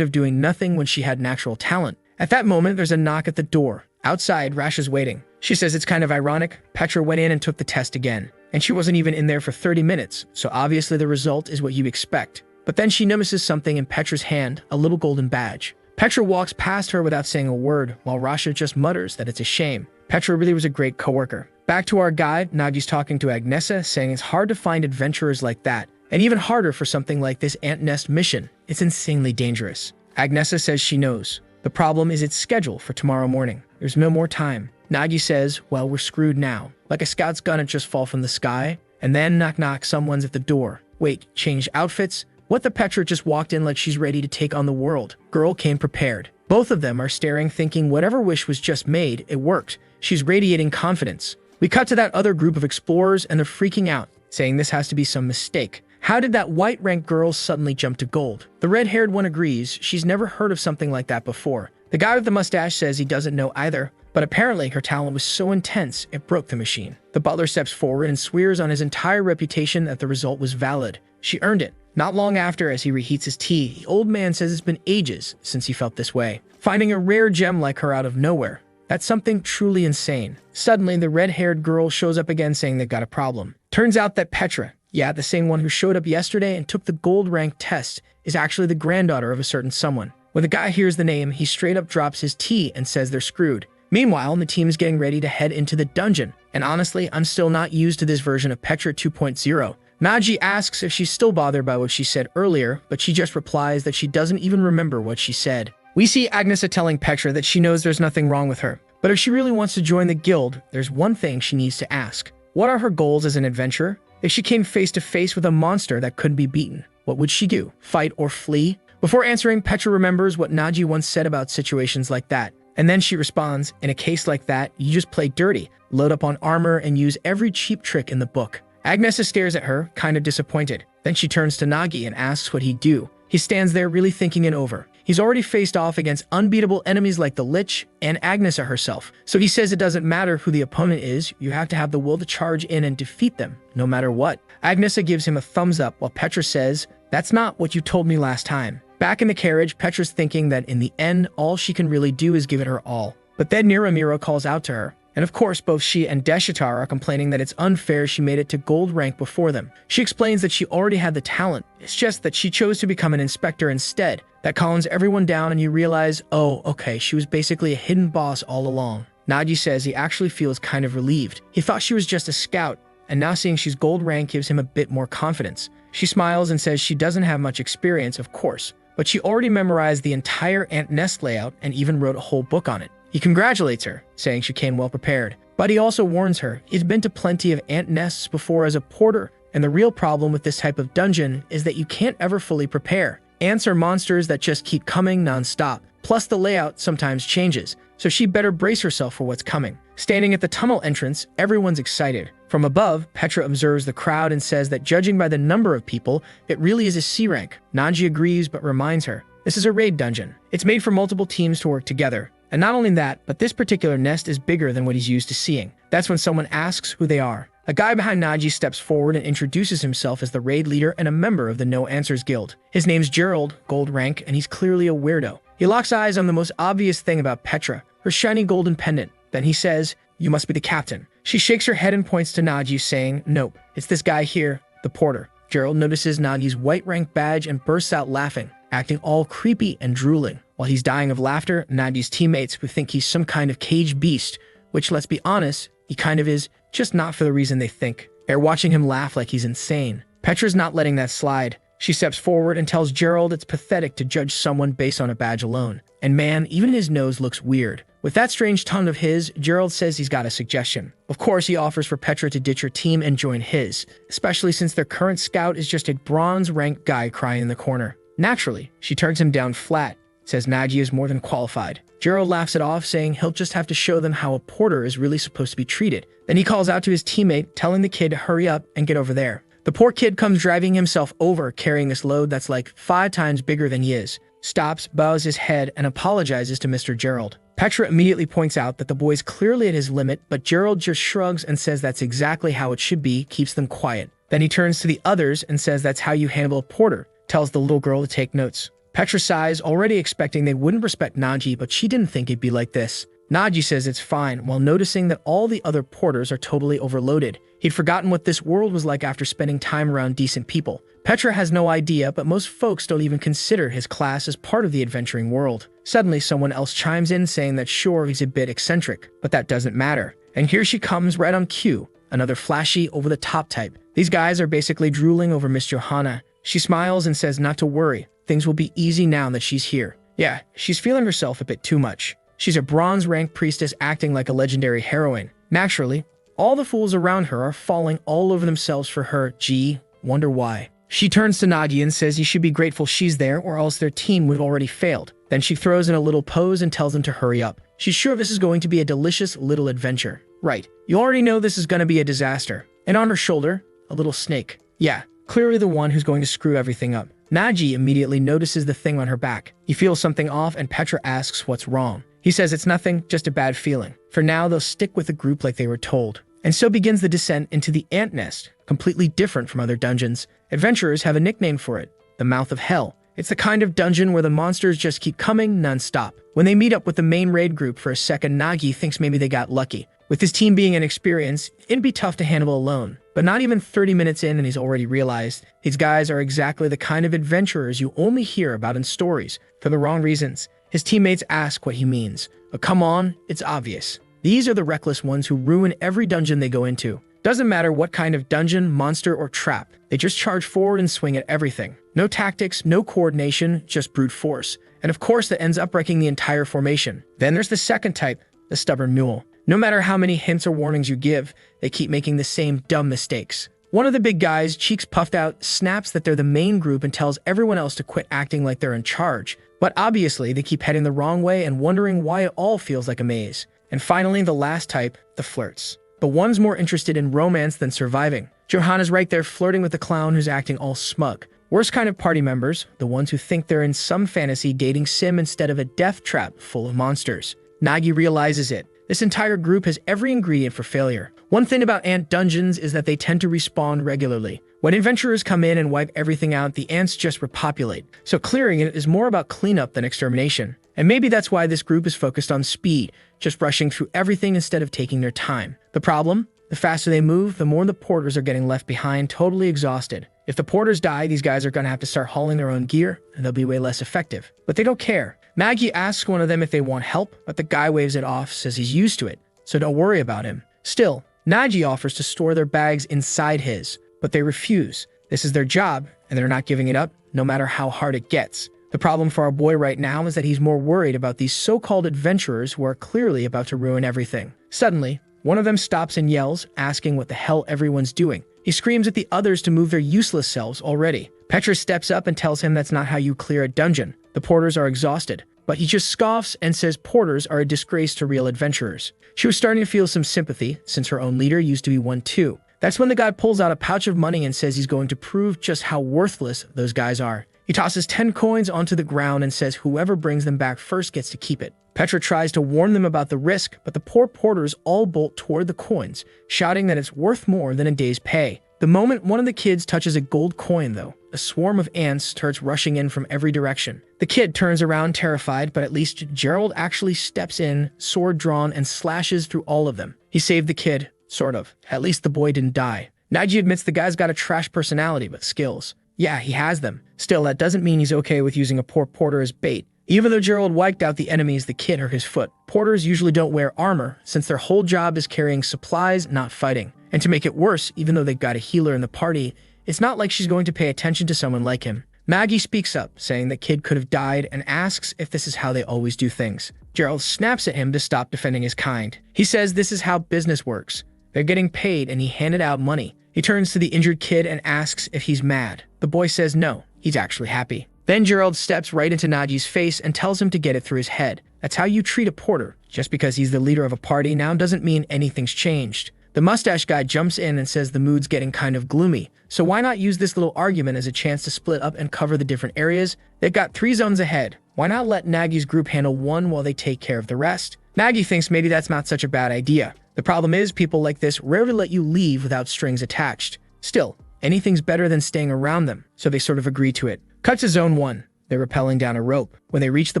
of doing nothing when she had natural talent. At that moment, there's a knock at the door. Outside, Rasha's waiting. She says it's kind of ironic. Petra went in and took the test again. And she wasn't even in there for 30 minutes, so obviously the result is what you expect. But then she notices something in Petra's hand, a little golden badge. Petra walks past her without saying a word, while Rasha just mutters that it's a shame. Petra really was a great coworker. Back to our guide, Nagi's talking to Agnesa, saying it's hard to find adventurers like that, and even harder for something like this ant nest mission. It's insanely dangerous. Agnesa says she knows. The problem is its schedule for tomorrow morning. There's no more time. Nagi says, well, we're screwed now. Like a scout's gonna just fall from the sky, and then knock knock, someone's at the door. Wait, change outfits? What the Petra just walked in like she's ready to take on the world. Girl came prepared. Both of them are staring, thinking whatever wish was just made, it worked. She's radiating confidence. We cut to that other group of explorers and they're freaking out, saying this has to be some mistake. How did that white-ranked girl suddenly jump to gold? The red-haired one agrees she's never heard of something like that before. The guy with the mustache says he doesn't know either, but apparently her talent was so intense it broke the machine. The butler steps forward and swears on his entire reputation that the result was valid. She earned it. Not long after, as he reheats his tea, the old man says it's been ages since he felt this way. Finding a rare gem like her out of nowhere, that's something truly insane. Suddenly, the red-haired girl shows up again saying they've got a problem. Turns out that Petra, yeah, the same one who showed up yesterday and took the gold rank test, is actually the granddaughter of a certain someone. When the guy hears the name, he straight up drops his tea and says they're screwed. Meanwhile, the team is getting ready to head into the dungeon, and honestly, I'm still not used to this version of Petra 2.0. Naji asks if she's still bothered by what she said earlier, but she just replies that she doesn't even remember what she said. We see Agnes telling Petra that she knows there's nothing wrong with her, but if she really wants to join the guild, there's one thing she needs to ask. What are her goals as an adventurer? If she came face to face with a monster that couldn't be beaten, what would she do? Fight or flee? Before answering, Petra remembers what Naji once said about situations like that. And then she responds, in a case like that, you just play dirty, load up on armor, and use every cheap trick in the book. Agnes stares at her, kind of disappointed. Then she turns to Nagi and asks what he'd do. He stands there really thinking it over. He's already faced off against unbeatable enemies like the Lich and Agnes herself. So he says it doesn't matter who the opponent is, you have to have the will to charge in and defeat them, no matter what. Agnes gives him a thumbs up while Petra says, that's not what you told me last time. Back in the carriage, Petra's thinking that in the end, all she can really do is give it her all. But then Niramira calls out to her. And of course, both she and Deshitar are complaining that it's unfair she made it to gold rank before them. She explains that she already had the talent. It's just that she chose to become an inspector instead. That calms everyone down and you realize, oh, okay, she was basically a hidden boss all along. Naji says he actually feels kind of relieved. He thought she was just a scout, and now seeing she's gold rank gives him a bit more confidence. She smiles and says she doesn't have much experience, of course, but she already memorized the entire ant nest layout and even wrote a whole book on it. He congratulates her, saying she came well prepared. But he also warns her he's been to plenty of ant nests before as a porter, and the real problem with this type of dungeon is that you can't ever fully prepare. Ants are monsters that just keep coming non-stop. Plus the layout sometimes changes, so she better brace herself for what's coming. Standing at the tunnel entrance, everyone's excited. From above, Petra observes the crowd and says that judging by the number of people, it really is a C rank. Nanji agrees but reminds her, this is a raid dungeon. It's made for multiple teams to work together. And not only that, but this particular nest is bigger than what he's used to seeing. That's when someone asks who they are. A guy behind Naji steps forward and introduces himself as the raid leader and a member of the No Answers Guild. His name's Gerald, gold rank, and he's clearly a weirdo. He locks eyes on the most obvious thing about Petra, her shiny golden pendant. Then he says, you must be the captain. She shakes her head and points to Naji, saying, nope, it's this guy here, the porter. Gerald notices Nagi's white rank badge and bursts out laughing, acting all creepy and drooling. While he's dying of laughter, Nagi's teammates would think he's some kind of caged beast, which, let's be honest, he kind of is, just not for the reason they think. They're watching him laugh like he's insane. Petra's not letting that slide. She steps forward and tells Gerald it's pathetic to judge someone based on a badge alone. And man, even his nose looks weird. With that strange tongue of his, Gerald says he's got a suggestion. Of course, he offers for Petra to ditch her team and join his, especially since their current scout is just a bronze-ranked guy crying in the corner. Naturally, she turns him down flat, says Naji is more than qualified. Gerald laughs it off, saying he'll just have to show them how a porter is really supposed to be treated. Then he calls out to his teammate, telling the kid to hurry up and get over there. The poor kid comes driving himself over, carrying this load that's like 5 times bigger than he is. Stops, bows his head, and apologizes to Mr. Gerald. Petra immediately points out that the boy's clearly at his limit, but Gerald just shrugs and says that's exactly how it should be, keeps them quiet. Then he turns to the others and says that's how you handle a porter, tells the little girl to take notes. Petra sighs, already expecting they wouldn't respect Naji, but she didn't think it'd be like this. Naji says it's fine, while noticing that all the other porters are totally overloaded. He'd forgotten what this world was like after spending time around decent people. Petra has no idea, but most folks don't even consider his class as part of the adventuring world. Suddenly, someone else chimes in saying that sure, he's a bit eccentric, but that doesn't matter. And here she comes right on cue, another flashy, over-the-top type. These guys are basically drooling over Miss Johanna. She smiles and says not to worry, things will be easy now that she's here. Yeah, she's feeling herself a bit too much. She's a bronze-ranked priestess acting like a legendary heroine. Naturally, all the fools around her are falling all over themselves for her. Gee, wonder why. She turns to Nadia and says he should be grateful she's there or else their team would have already failed. Then she throws in a little pose and tells him to hurry up. She's sure this is going to be a delicious little adventure. Right, you already know this is going to be a disaster. And on her shoulder, a little snake. Yeah, clearly the one who's going to screw everything up. Naji immediately notices the thing on her back. He feels something off and Petra asks what's wrong. He says it's nothing, just a bad feeling. For now, they'll stick with the group like they were told. And so begins the descent into the ant nest, completely different from other dungeons. Adventurers have a nickname for it, the Mouth of Hell. It's the kind of dungeon where the monsters just keep coming non-stop. When they meet up with the main raid group for a second, Nagi thinks maybe they got lucky. With his team being inexperienced, it'd be tough to handle alone. But not even 30 minutes in and he's already realized these guys are exactly the kind of adventurers you only hear about in stories, for the wrong reasons. His teammates ask what he means. But come on, it's obvious. These are the reckless ones who ruin every dungeon they go into. Doesn't matter what kind of dungeon, monster, or trap, they just charge forward and swing at everything. No tactics, no coordination, just brute force. And of course that ends up wrecking the entire formation. Then there's the second type, the stubborn mule. No matter how many hints or warnings you give, they keep making the same dumb mistakes. One of the big guys, cheeks puffed out, snaps that they're the main group and tells everyone else to quit acting like they're in charge. But obviously they keep heading the wrong way and wondering why it all feels like a maze. And finally, the last type, the flirts. The one's more interested in romance than surviving. Johanna's right there flirting with the clown who's acting all smug. Worst kind of party members, the ones who think they're in some fantasy dating sim instead of a death trap full of monsters. Nagi realizes it. This entire group has every ingredient for failure. One thing about ant dungeons is that they tend to respawn regularly. When adventurers come in and wipe everything out, the ants just repopulate. So clearing it is more about cleanup than extermination. And maybe that's why this group is focused on speed, just rushing through everything instead of taking their time. The problem? The faster they move, the more the porters are getting left behind, totally exhausted. If the porters die, these guys are going to have to start hauling their own gear, and they'll be way less effective. But they don't care. Maggie asks one of them if they want help, but the guy waves it off, says he's used to it, so don't worry about him. Still, Nagi offers to store their bags inside his, but they refuse. This is their job, and they're not giving it up, no matter how hard it gets. The problem for our boy right now is that he's more worried about these so-called adventurers who are clearly about to ruin everything. Suddenly, one of them stops and yells, asking what the hell everyone's doing. He screams at the others to move their useless selves already. Petra steps up and tells him that's not how you clear a dungeon. The porters are exhausted, but he just scoffs and says porters are a disgrace to real adventurers. She was starting to feel some sympathy, since her own leader used to be one too. That's when the guy pulls out a pouch of money and says he's going to prove just how worthless those guys are. He tosses 10 coins onto the ground and says whoever brings them back first gets to keep it. Petra tries to warn them about the risk, but the poor porters all bolt toward the coins, shouting that it's worth more than a day's pay. The moment one of the kids touches a gold coin, though, a swarm of ants starts rushing in from every direction. The kid turns around terrified, but at least Gerald actually steps in, sword drawn, and slashes through all of them. He saved the kid, sort of. At least the boy didn't die. Nagi admits the guy's got a trash personality, but skills. Yeah, he has them. Still, that doesn't mean he's okay with using a poor porter as bait. Even though Gerald wiped out the enemies, the kid hurt his foot. Porters usually don't wear armor, since their whole job is carrying supplies, not fighting. And to make it worse, even though they've got a healer in the party, it's not like she's going to pay attention to someone like him. Maggie speaks up, saying the kid could have died, and asks if this is how they always do things. Gerald snaps at him to stop defending his kind. He says this is how business works. They're getting paid, and he handed out money. He turns to the injured kid and asks if he's mad. The boy says no, he's actually happy. Then Gerald steps right into Nagi's face and tells him to get it through his head. That's how you treat a porter. Just because he's the leader of a party now doesn't mean anything's changed. The mustache guy jumps in and says the mood's getting kind of gloomy, so why not use this little argument as a chance to split up and cover the different areas? They've got 3 zones ahead. Why not let Nagi's group handle one while they take care of the rest? Nagi thinks maybe that's not such a bad idea. The problem is people like this rarely let you leave without strings attached. Still, anything's better than staying around them, so they sort of agree to it. Cut to Zone 1. They're rappelling down a rope. When they reach the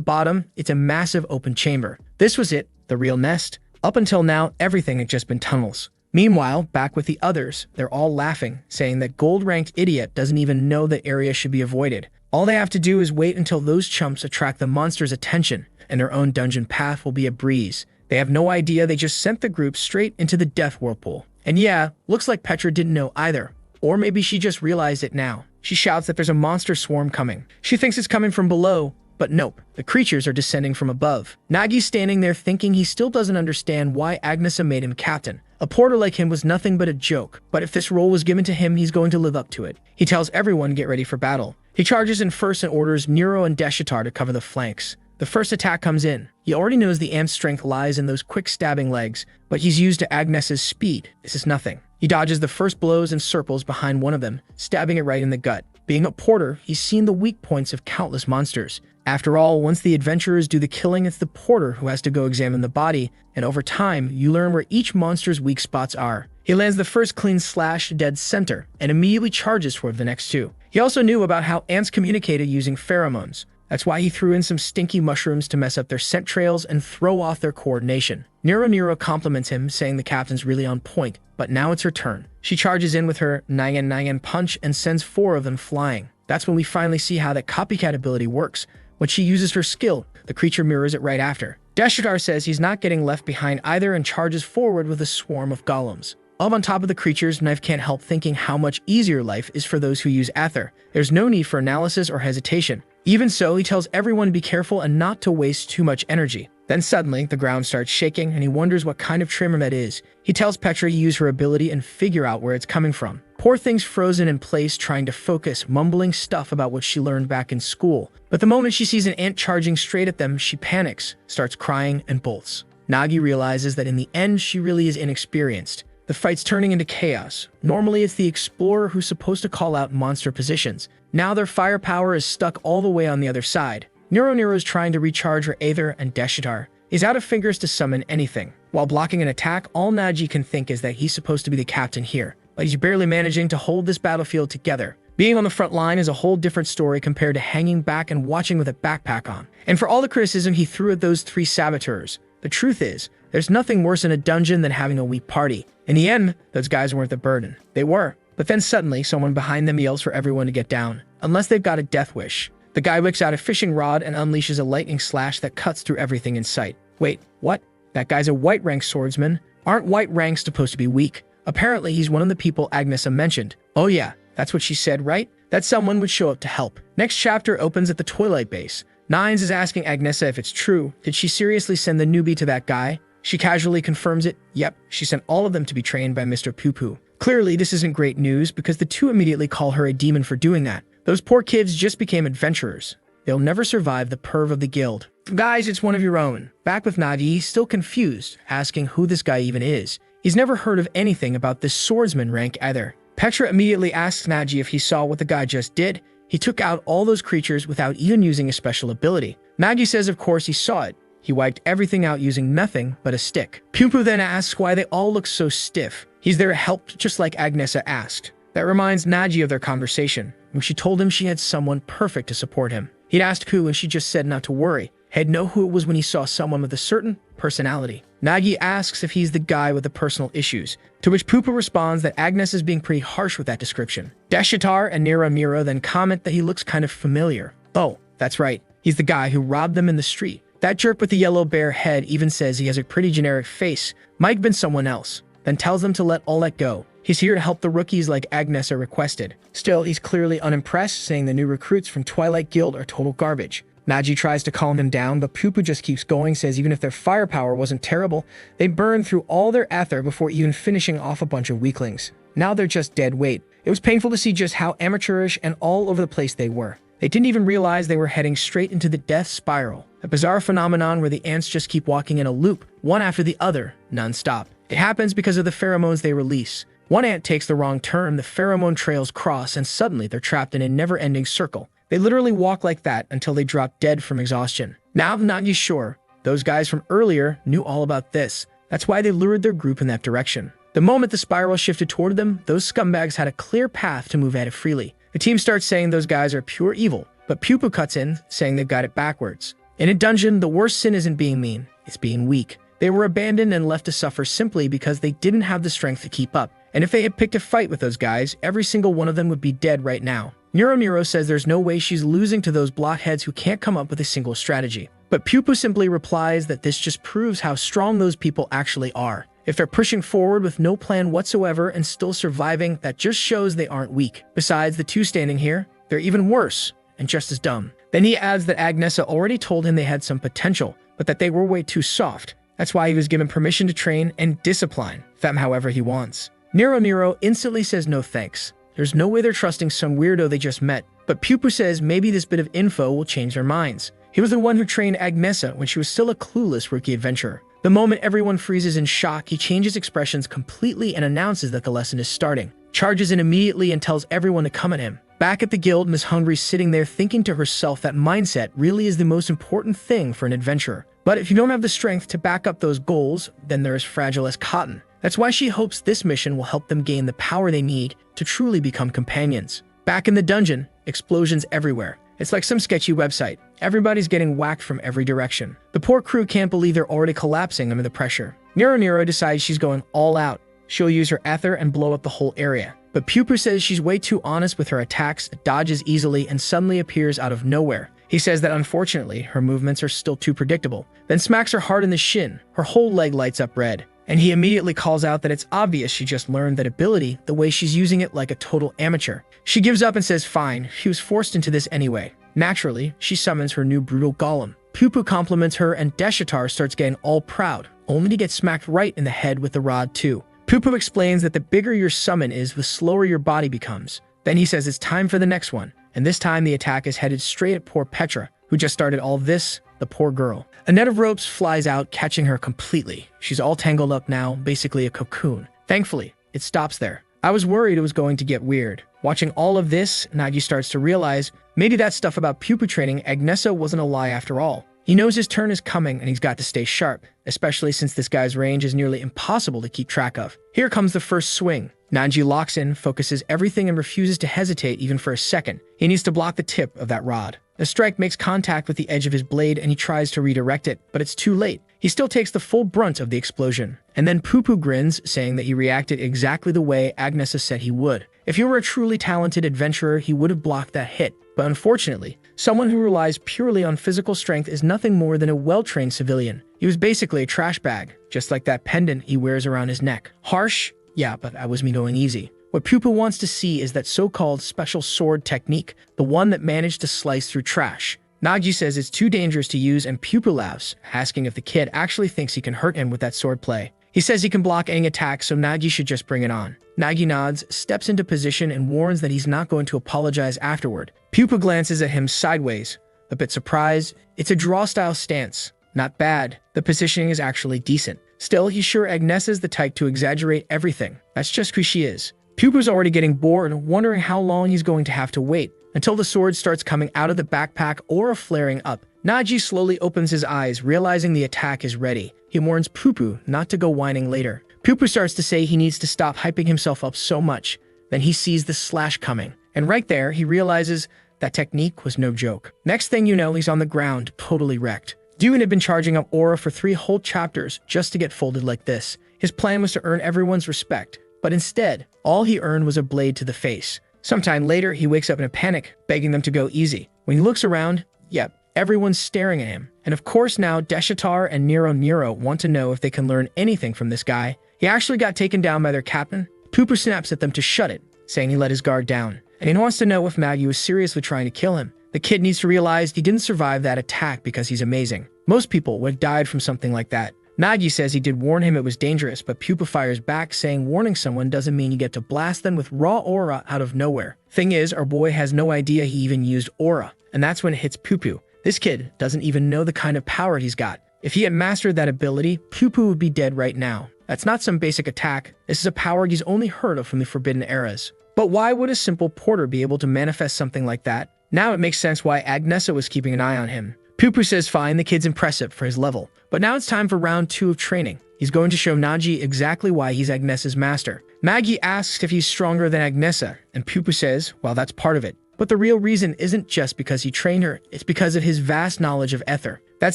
bottom, it's a massive open chamber. This was it, the real nest. Up until now, everything had just been tunnels. Meanwhile, back with the others, they're all laughing, saying that gold-ranked idiot doesn't even know the area should be avoided. All they have to do is wait until those chumps attract the monster's attention, and their own dungeon path will be a breeze. They have no idea they just sent the group straight into the death whirlpool. And yeah, looks like Petra didn't know either. Or maybe she just realized it now. She shouts that there's a monster swarm coming. She thinks it's coming from below, but nope, the creatures are descending from above. Nagi's standing there thinking he still doesn't understand why Agnesa made him captain. A porter like him was nothing but a joke, but if this role was given to him, he's going to live up to it. He tells everyone get ready for battle. He charges in first and orders Nero and Deshitar to cover the flanks. The first attack comes in. He already knows the amp's strength lies in those quick stabbing legs, but he's used to Agnes's speed. This is nothing. He dodges the first blows and circles behind one of them, stabbing it right in the gut. Being a porter, he's seen the weak points of countless monsters. After all, once the adventurers do the killing, it's the porter who has to go examine the body, and over time, you learn where each monster's weak spots are. He lands the first clean slash dead center, and immediately charges toward the next two. He also knew about how ants communicated using pheromones. That's why he threw in some stinky mushrooms to mess up their scent trails and throw off their coordination. Nero compliments him, saying the captain's really on point, but now it's her turn. She charges in with her Nangan punch and sends 4 of them flying. That's when we finally see how that copycat ability works. When she uses her skill, the creature mirrors it right after. Deshitar says he's not getting left behind either and charges forward with a swarm of golems. Up on top of the creatures, Knife can't help thinking how much easier life is for those who use Aether. There's no need for analysis or hesitation. Even so, he tells everyone to be careful and not to waste too much energy. Then suddenly, the ground starts shaking and he wonders what kind of tremor that is. He tells Petra to use her ability and figure out where it's coming from. Poor thing's frozen in place trying to focus, mumbling stuff about what she learned back in school. But the moment she sees an ant charging straight at them, she panics, starts crying, and bolts. Nagi realizes that in the end, she really is inexperienced. The fight's turning into chaos. Normally, it's the explorer who's supposed to call out monster positions. Now their firepower is stuck all the way on the other side. Nero's trying to recharge her Aether, and Deshitar is out of fingers to summon anything. While blocking an attack, all Nagi can think is that he's supposed to be the captain here, but he's barely managing to hold this battlefield together. Being on the front line is a whole different story compared to hanging back and watching with a backpack on. And for all the criticism he threw at those 3 saboteurs, the truth is, there's nothing worse in a dungeon than having a weak party. In the end, those guys weren't the burden. They were. But then suddenly, someone behind them yells for everyone to get down, unless they've got a death wish. The guy whips out a fishing rod and unleashes a lightning slash that cuts through everything in sight. Wait, what? That guy's a white rank swordsman? Aren't white ranks supposed to be weak? Apparently, he's one of the people Agnesa mentioned. Oh yeah, that's what she said, right? That someone would show up to help. Next chapter opens at the Twilight base. Nines is asking Agnesa if it's true. Did she seriously send the newbie to that guy? She casually confirms it. Yep, she sent all of them to be trained by Mr. Poo-Poo. Clearly, this isn't great news because the two immediately call her a demon for doing that. Those poor kids just became adventurers. They'll never survive the perv of the guild. Guys, it's one of your own. Back with Nagi, still confused, asking who this guy even is. He's never heard of anything about this swordsman rank either. Petra immediately asks Nagi if he saw what the guy just did. He took out all those creatures without even using a special ability. Nagi says of course he saw it. He wiped everything out using nothing but a stick. Poo-Poo then asks why they all look so stiff. He's there to help, just like Agnesa asked. That reminds Nagi of their conversation, when she told him she had someone perfect to support him. He'd asked who, and she just said not to worry. He'd know who it was when he saw someone with a certain personality. Nagi asks if he's the guy with the personal issues, to which Poo-Poo responds that Agnes is being pretty harsh with that description. Deshitar and Nira then comment that he looks kind of familiar. Oh, that's right. He's the guy who robbed them in the street. That jerk with the yellow bear head even says he has a pretty generic face. Might have been someone else. Then tells them to let all that go. He's here to help the rookies like Agnesa requested. Still, he's clearly unimpressed, saying the new recruits from Twilight Guild are total garbage. Nagi tries to calm him down, but Poo-Poo just keeps going, says even if their firepower wasn't terrible, they burned through all their Aether before even finishing off a bunch of weaklings. Now they're just dead weight. It was painful to see just how amateurish and all over the place they were. They didn't even realize they were heading straight into the death spiral, a bizarre phenomenon where the ants just keep walking in a loop, one after the other, non-stop. It happens because of the pheromones they release. One ant takes the wrong turn, the pheromone trails cross, and suddenly they're trapped in a never-ending circle. They literally walk like that until they drop dead from exhaustion. Now, Nagi's sure, those guys from earlier knew all about this. That's why they lured their group in that direction. The moment the spiral shifted toward them, those scumbags had a clear path to move at it freely. The team starts saying those guys are pure evil, but Poo-Poo cuts in, saying they've got it backwards. In a dungeon, the worst sin isn't being mean, it's being weak. They were abandoned and left to suffer simply because they didn't have the strength to keep up. And if they had picked a fight with those guys, every single one of them would be dead right now. Nero says there's no way she's losing to those blockheads who can't come up with a single strategy. But Poo-Poo simply replies that this just proves how strong those people actually are. If they're pushing forward with no plan whatsoever and still surviving, that just shows they aren't weak. Besides, the two standing here, they're even worse and just as dumb. Then he adds that Agnesa already told him they had some potential, but that they were way too soft. That's why he was given permission to train and discipline them however he wants. Nero instantly says no thanks. There's no way they're trusting some weirdo they just met, but Poo-Poo says maybe this bit of info will change their minds. He was the one who trained Agnesa when she was still a clueless rookie adventurer. The moment everyone freezes in shock, he changes expressions completely and announces that the lesson is starting. charges in immediately and tells everyone to come at him. Back at the guild, Miss Hungry's sitting there thinking to herself that mindset really is the most important thing for an adventurer. But if you don't have the strength to back up those goals, then they're as fragile as cotton. That's why she hopes this mission will help them gain the power they need to truly become companions. Back in the dungeon, explosions everywhere. It's like some sketchy website. Everybody's getting whacked from every direction. The poor crew can't believe they're already collapsing under the pressure. Nero decides she's going all out. She'll use her ether and blow up the whole area. But Pupu says she's way too honest with her attacks, dodges easily, and suddenly appears out of nowhere. He says that unfortunately, her movements are still too predictable, then smacks her hard in the shin. Her whole leg lights up red. And he immediately calls out that it's obvious she just learned that ability the way she's using it like a total amateur. She gives up and says fine, she was forced into this anyway. Naturally, she summons her new brutal golem. Pupu compliments her and Deshitar starts getting all proud, only to get smacked right in the head with the rod too. Pupu explains that the bigger your summon is, the slower your body becomes. Then he says it's time for the next one, and this time the attack is headed straight at poor Petra, who just started all this, the poor girl. A net of ropes flies out, catching her completely. She's all tangled up now, basically a cocoon. Thankfully, it stops there. I was worried it was going to get weird. Watching all of this, Nagi starts to realize maybe that stuff about Pupu training Agnesa wasn't a lie after all. He knows his turn is coming and he's got to stay sharp, especially since this guy's range is nearly impossible to keep track of. Here comes the first swing. Nanji locks in, focuses everything and refuses to hesitate even for a second. He needs to block the tip of that rod. The strike makes contact with the edge of his blade and he tries to redirect it, but it's too late. He still takes the full brunt of the explosion. And then Pupu grins, saying that he reacted exactly the way Agnesa said he would. If he were a truly talented adventurer, he would have blocked that hit. But unfortunately, someone who relies purely on physical strength is nothing more than a well-trained civilian. He was basically a trash bag, just like that pendant he wears around his neck. Harsh? Yeah, but that was me going easy. What Pupu wants to see is that so-called special sword technique, the one that managed to slice through trash. Nagi says it's too dangerous to use and Pupu laughs, asking if the kid actually thinks he can hurt him with that sword play. He says he can block any attack, so Nagi should just bring it on. Nagi nods, steps into position, and warns that he's not going to apologize afterward. Pupu glances at him sideways, a bit surprised. It's a draw-style stance. Not bad. The positioning is actually decent. Still, he's sure Agnesa's the type to exaggerate everything. That's just who she is. Pupu's already getting bored, wondering how long he's going to have to wait, until the sword starts coming out of the backpack or flaring up. Nagi slowly opens his eyes, realizing the attack is ready. He warns Pupu not to go whining later. Pupu starts to say he needs to stop hyping himself up so much. Then he sees the slash coming. And right there, he realizes that technique was no joke. Next thing you know, he's on the ground, totally wrecked. Dune had been charging up aura for 3 whole chapters just to get folded like this. His plan was to earn everyone's respect. But instead, all he earned was a blade to the face. Sometime later, he wakes up in a panic, begging them to go easy. When he looks around, yep, everyone's staring at him. And of course now, Deshitar and Nero want to know if they can learn anything from this guy. He actually got taken down by their captain. Pupu snaps at them to shut it, saying he let his guard down. And he wants to know if Maggie was seriously trying to kill him. The kid needs to realize he didn't survive that attack because he's amazing. Most people would have died from something like that. Nagi says he did warn him it was dangerous, but Pupu fires back, saying warning someone doesn't mean you get to blast them with raw aura out of nowhere. Thing is, our boy has no idea he even used aura, and that's when it hits Pupu. This kid doesn't even know the kind of power he's got. If he had mastered that ability, Pupu would be dead right now. That's not some basic attack. This is a power he's only heard of from the Forbidden Eras. But why would a simple porter be able to manifest something like that? Now it makes sense why Agnesa was keeping an eye on him. Pupu says fine, the kid's impressive for his level. But now it's time for round 2 of training. He's going to show Nagi exactly why he's Agnesa's master. Maggie asks if he's stronger than Agnesa, and Pupu says, well, that's part of it. But the real reason isn't just because he trained her, it's because of his vast knowledge of ether. That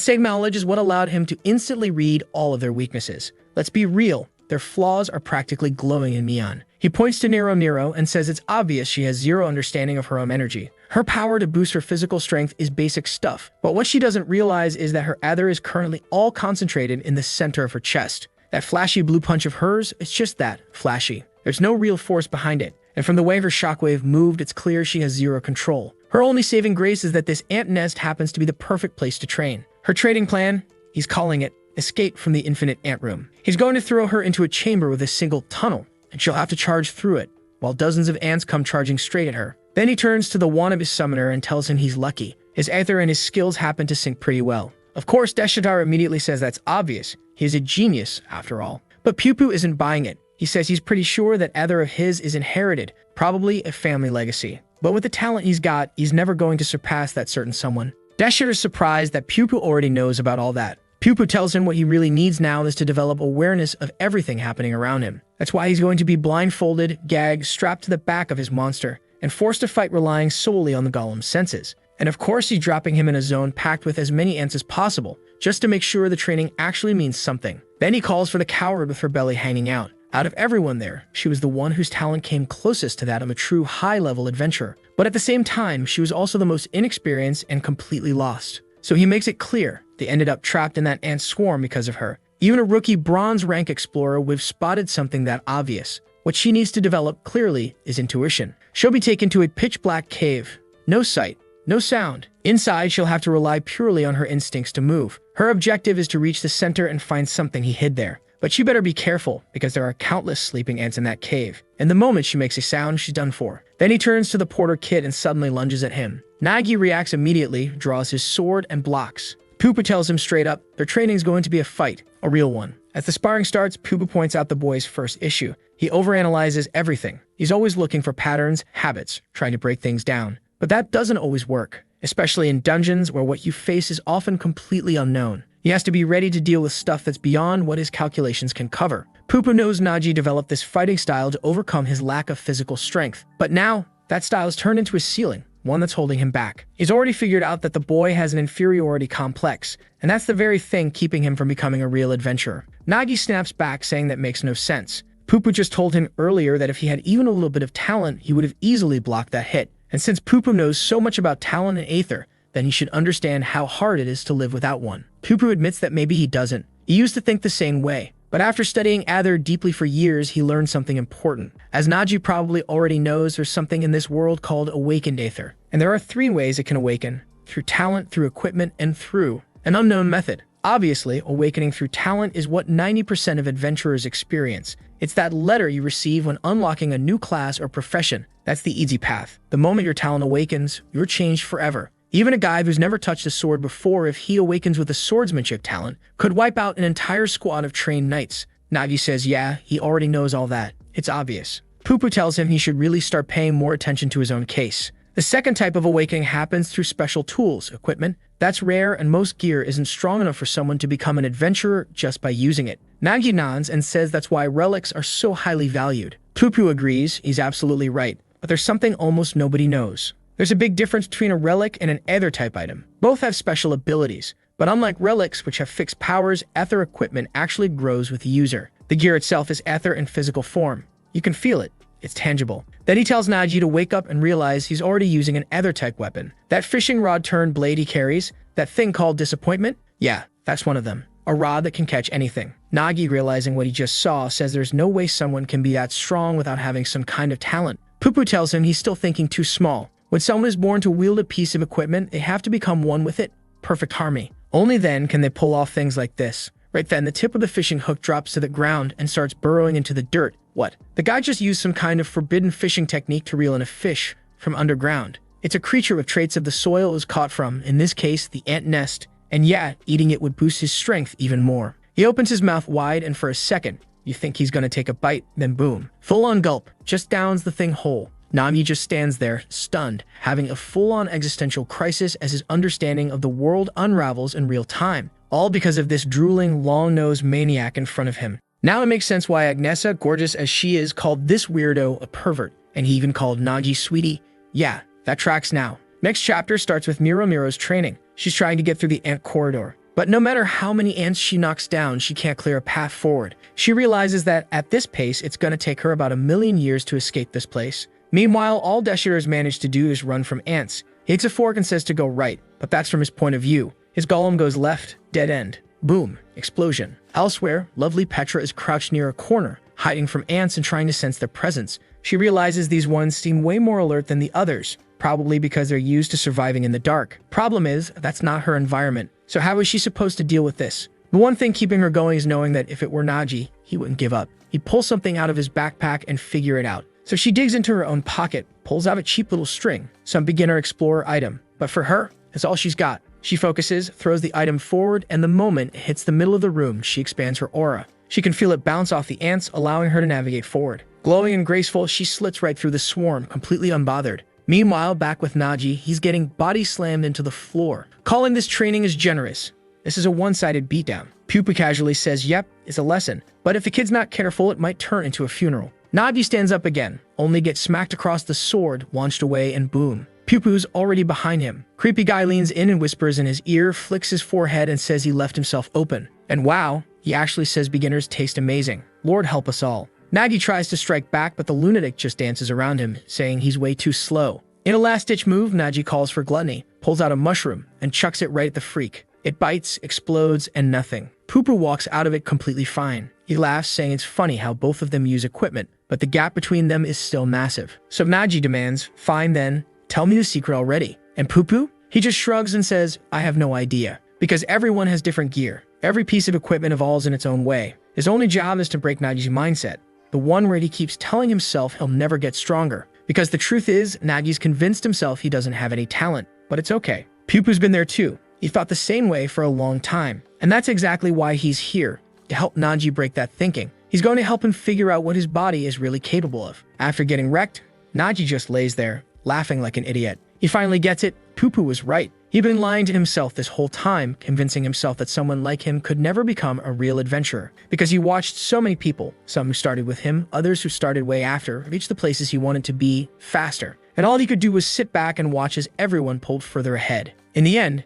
same knowledge is what allowed him to instantly read all of their weaknesses. Let's be real, their flaws are practically glowing in neon. He points to Nero and says it's obvious she has zero understanding of her own energy. Her power to boost her physical strength is basic stuff, but what she doesn't realize is that her ether is currently all concentrated in the center of her chest. That flashy blue punch of hers, it's just that, flashy. There's no real force behind it, and from the way her shockwave moved, it's clear she has zero control. Her only saving grace is that this ant nest happens to be the perfect place to train. Her training plan, he's calling it, escape from the infinite ant room. He's going to throw her into a chamber with a single tunnel, and she'll have to charge through it, while dozens of ants come charging straight at her. Then he turns to the wannabe summoner and tells him he's lucky. His ether and his skills happen to sync pretty well. Of course, Deshitar immediately says that's obvious. He's a genius, after all. But Pupu isn't buying it. He says he's pretty sure that either of his is inherited, probably a family legacy. But with the talent he's got, he's never going to surpass that certain someone. Dashir is surprised that Pupu already knows about all that. Pupu tells him what he really needs now is to develop awareness of everything happening around him. That's why he's going to be blindfolded, gagged, strapped to the back of his monster, and forced to fight relying solely on the golem's senses. And of course he's dropping him in a zone packed with as many ants as possible, just to make sure the training actually means something. Then he calls for the coward with her belly hanging out. Out of everyone there, she was the one whose talent came closest to that of a true high-level adventurer. But at the same time, she was also the most inexperienced and completely lost. So he makes it clear they ended up trapped in that ant swarm because of her. Even a rookie bronze rank explorer would have spotted something that obvious. What she needs to develop clearly is intuition. She'll be taken to a pitch-black cave. No sight, no sound. Inside, she'll have to rely purely on her instincts to move. Her objective is to reach the center and find something he hid there. But she better be careful, because there are countless sleeping ants in that cave. And the moment she makes a sound, she's done for. Then he turns to the porter kid and suddenly lunges at him. Nagi reacts immediately, draws his sword, and blocks. Pupu tells him straight up, their training's going to be a fight, a real one. As the sparring starts, Pupu points out the boy's first issue. He overanalyzes everything. He's always looking for patterns, habits, trying to break things down. But that doesn't always work, especially in dungeons where what you face is often completely unknown. He has to be ready to deal with stuff that's beyond what his calculations can cover. Pupu knows Nagi developed this fighting style to overcome his lack of physical strength. But now, that style has turned into a ceiling, one that's holding him back. He's already figured out that the boy has an inferiority complex, and that's the very thing keeping him from becoming a real adventurer. Nagi snaps back, saying that makes no sense. Pupu just told him earlier that if he had even a little bit of talent, he would have easily blocked that hit. And since Pupu knows so much about talent and aether, then he should understand how hard it is to live without one. Pupu admits that maybe he doesn't. He used to think the same way. But after studying Aether deeply for years, he learned something important. As Nagi probably already knows, there's something in this world called awakened Aether. And there are 3 ways it can awaken: through talent, through equipment, and through an unknown method. Obviously, awakening through talent is what 90% of adventurers experience. It's that letter you receive when unlocking a new class or profession. That's the easy path. The moment your talent awakens, you're changed forever. Even a guy who's never touched a sword before, if he awakens with a swordsmanship talent, could wipe out an entire squad of trained knights. Nagi says yeah, he already knows all that. It's obvious. Pupu tells him he should really start paying more attention to his own case. The second type of awakening happens through special tools, equipment. That's rare, and most gear isn't strong enough for someone to become an adventurer just by using it. Nagi nods and says that's why relics are so highly valued. Pupu agrees, he's absolutely right. But there's something almost nobody knows. There's a big difference between a relic and an Aether type item. Both have special abilities, but unlike relics, which have fixed powers, Aether equipment actually grows with the user. The gear itself is Aether in physical form. You can feel it. It's tangible. Then he tells Nagi to wake up and realize he's already using an Aether type weapon. That fishing rod turned blade he carries, that thing called disappointment? Yeah, that's one of them. A rod that can catch anything. Nagi, realizing what he just saw, says there's no way someone can be that strong without having some kind of talent. Pupu tells him he's still thinking too small. When someone is born to wield a piece of equipment, they have to become one with it. Perfect harmony. Only then can they pull off things like this. Right then, the tip of the fishing hook drops to the ground and starts burrowing into the dirt. What? The guy just used some kind of forbidden fishing technique to reel in a fish from underground. It's a creature with traits of the soil it was caught from, in this case, the ant nest. And yeah, eating it would boost his strength even more. He opens his mouth wide, and for a second, you think he's gonna take a bite, then boom. Full-on gulp, just downs the thing whole. Nagi just stands there, stunned, having a full-on existential crisis as his understanding of the world unravels in real time, all because of this drooling, long-nosed maniac in front of him. Now it makes sense why Agnesa, gorgeous as she is, called this weirdo a pervert, and he even called Nagi sweetie. Yeah, that tracks now. Next chapter starts with Miro's training. She's trying to get through the ant corridor. But no matter how many ants she knocks down, she can't clear a path forward. She realizes that at this pace, it's gonna take her about 1,000,000 years to escape this place. Meanwhile, all Deshir has managed to do is run from ants. He takes a fork and says to go right, but that's from his point of view. His golem goes left, dead end. Boom, explosion. Elsewhere, lovely Petra is crouched near a corner, hiding from ants and trying to sense their presence. She realizes these ones seem way more alert than the others, probably because they're used to surviving in the dark. Problem is, that's not her environment. So how is she supposed to deal with this? The one thing keeping her going is knowing that if it were Nagi, he wouldn't give up. He'd pull something out of his backpack and figure it out. So she digs into her own pocket, pulls out a cheap little string, some beginner explorer item. But for her, it's all she's got. She focuses, throws the item forward, and the moment it hits the middle of the room, she expands her aura. She can feel it bounce off the ants, allowing her to navigate forward. Glowing and graceful, she slits right through the swarm, completely unbothered. Meanwhile, back with Naji, he's getting body slammed into the floor, calling this training as generous. This is a one-sided beatdown. Pupu casually says, yep, it's a lesson, but if the kid's not careful, it might turn into a funeral. Naji stands up again, only gets smacked across the sword, launched away, and boom. Pupu's already behind him. Creepy guy leans in and whispers in his ear, flicks his forehead, and says he left himself open. And wow, he actually says beginners taste amazing. Lord help us all. Nagi tries to strike back, but the lunatic just dances around him, saying he's way too slow. In a last-ditch move, Naji calls for gluttony, pulls out a mushroom, and chucks it right at the freak. It bites, explodes, and nothing. Pupu walks out of it completely fine. He laughs, saying it's funny how both of them use equipment, but the gap between them is still massive. So Naji demands, fine then, tell me the secret already. And Pupu? He just shrugs and says, I have no idea. Because everyone has different gear. Every piece of equipment evolves in its own way. His only job is to break Nagi's mindset. The one where he keeps telling himself he'll never get stronger. Because the truth is, Nagi's convinced himself he doesn't have any talent. But it's okay. Pupu's been there too. He thought the same way for a long time. And that's exactly why he's here. To help Naji break that thinking. He's going to help him figure out what his body is really capable of. After getting wrecked, Naji just lays there, laughing like an idiot. He finally gets it. Pupu was right. He'd been lying to himself this whole time, convincing himself that someone like him could never become a real adventurer. Because he watched so many people, some who started with him, others who started way after, reach the places he wanted to be faster. And all he could do was sit back and watch as everyone pulled further ahead. In the end,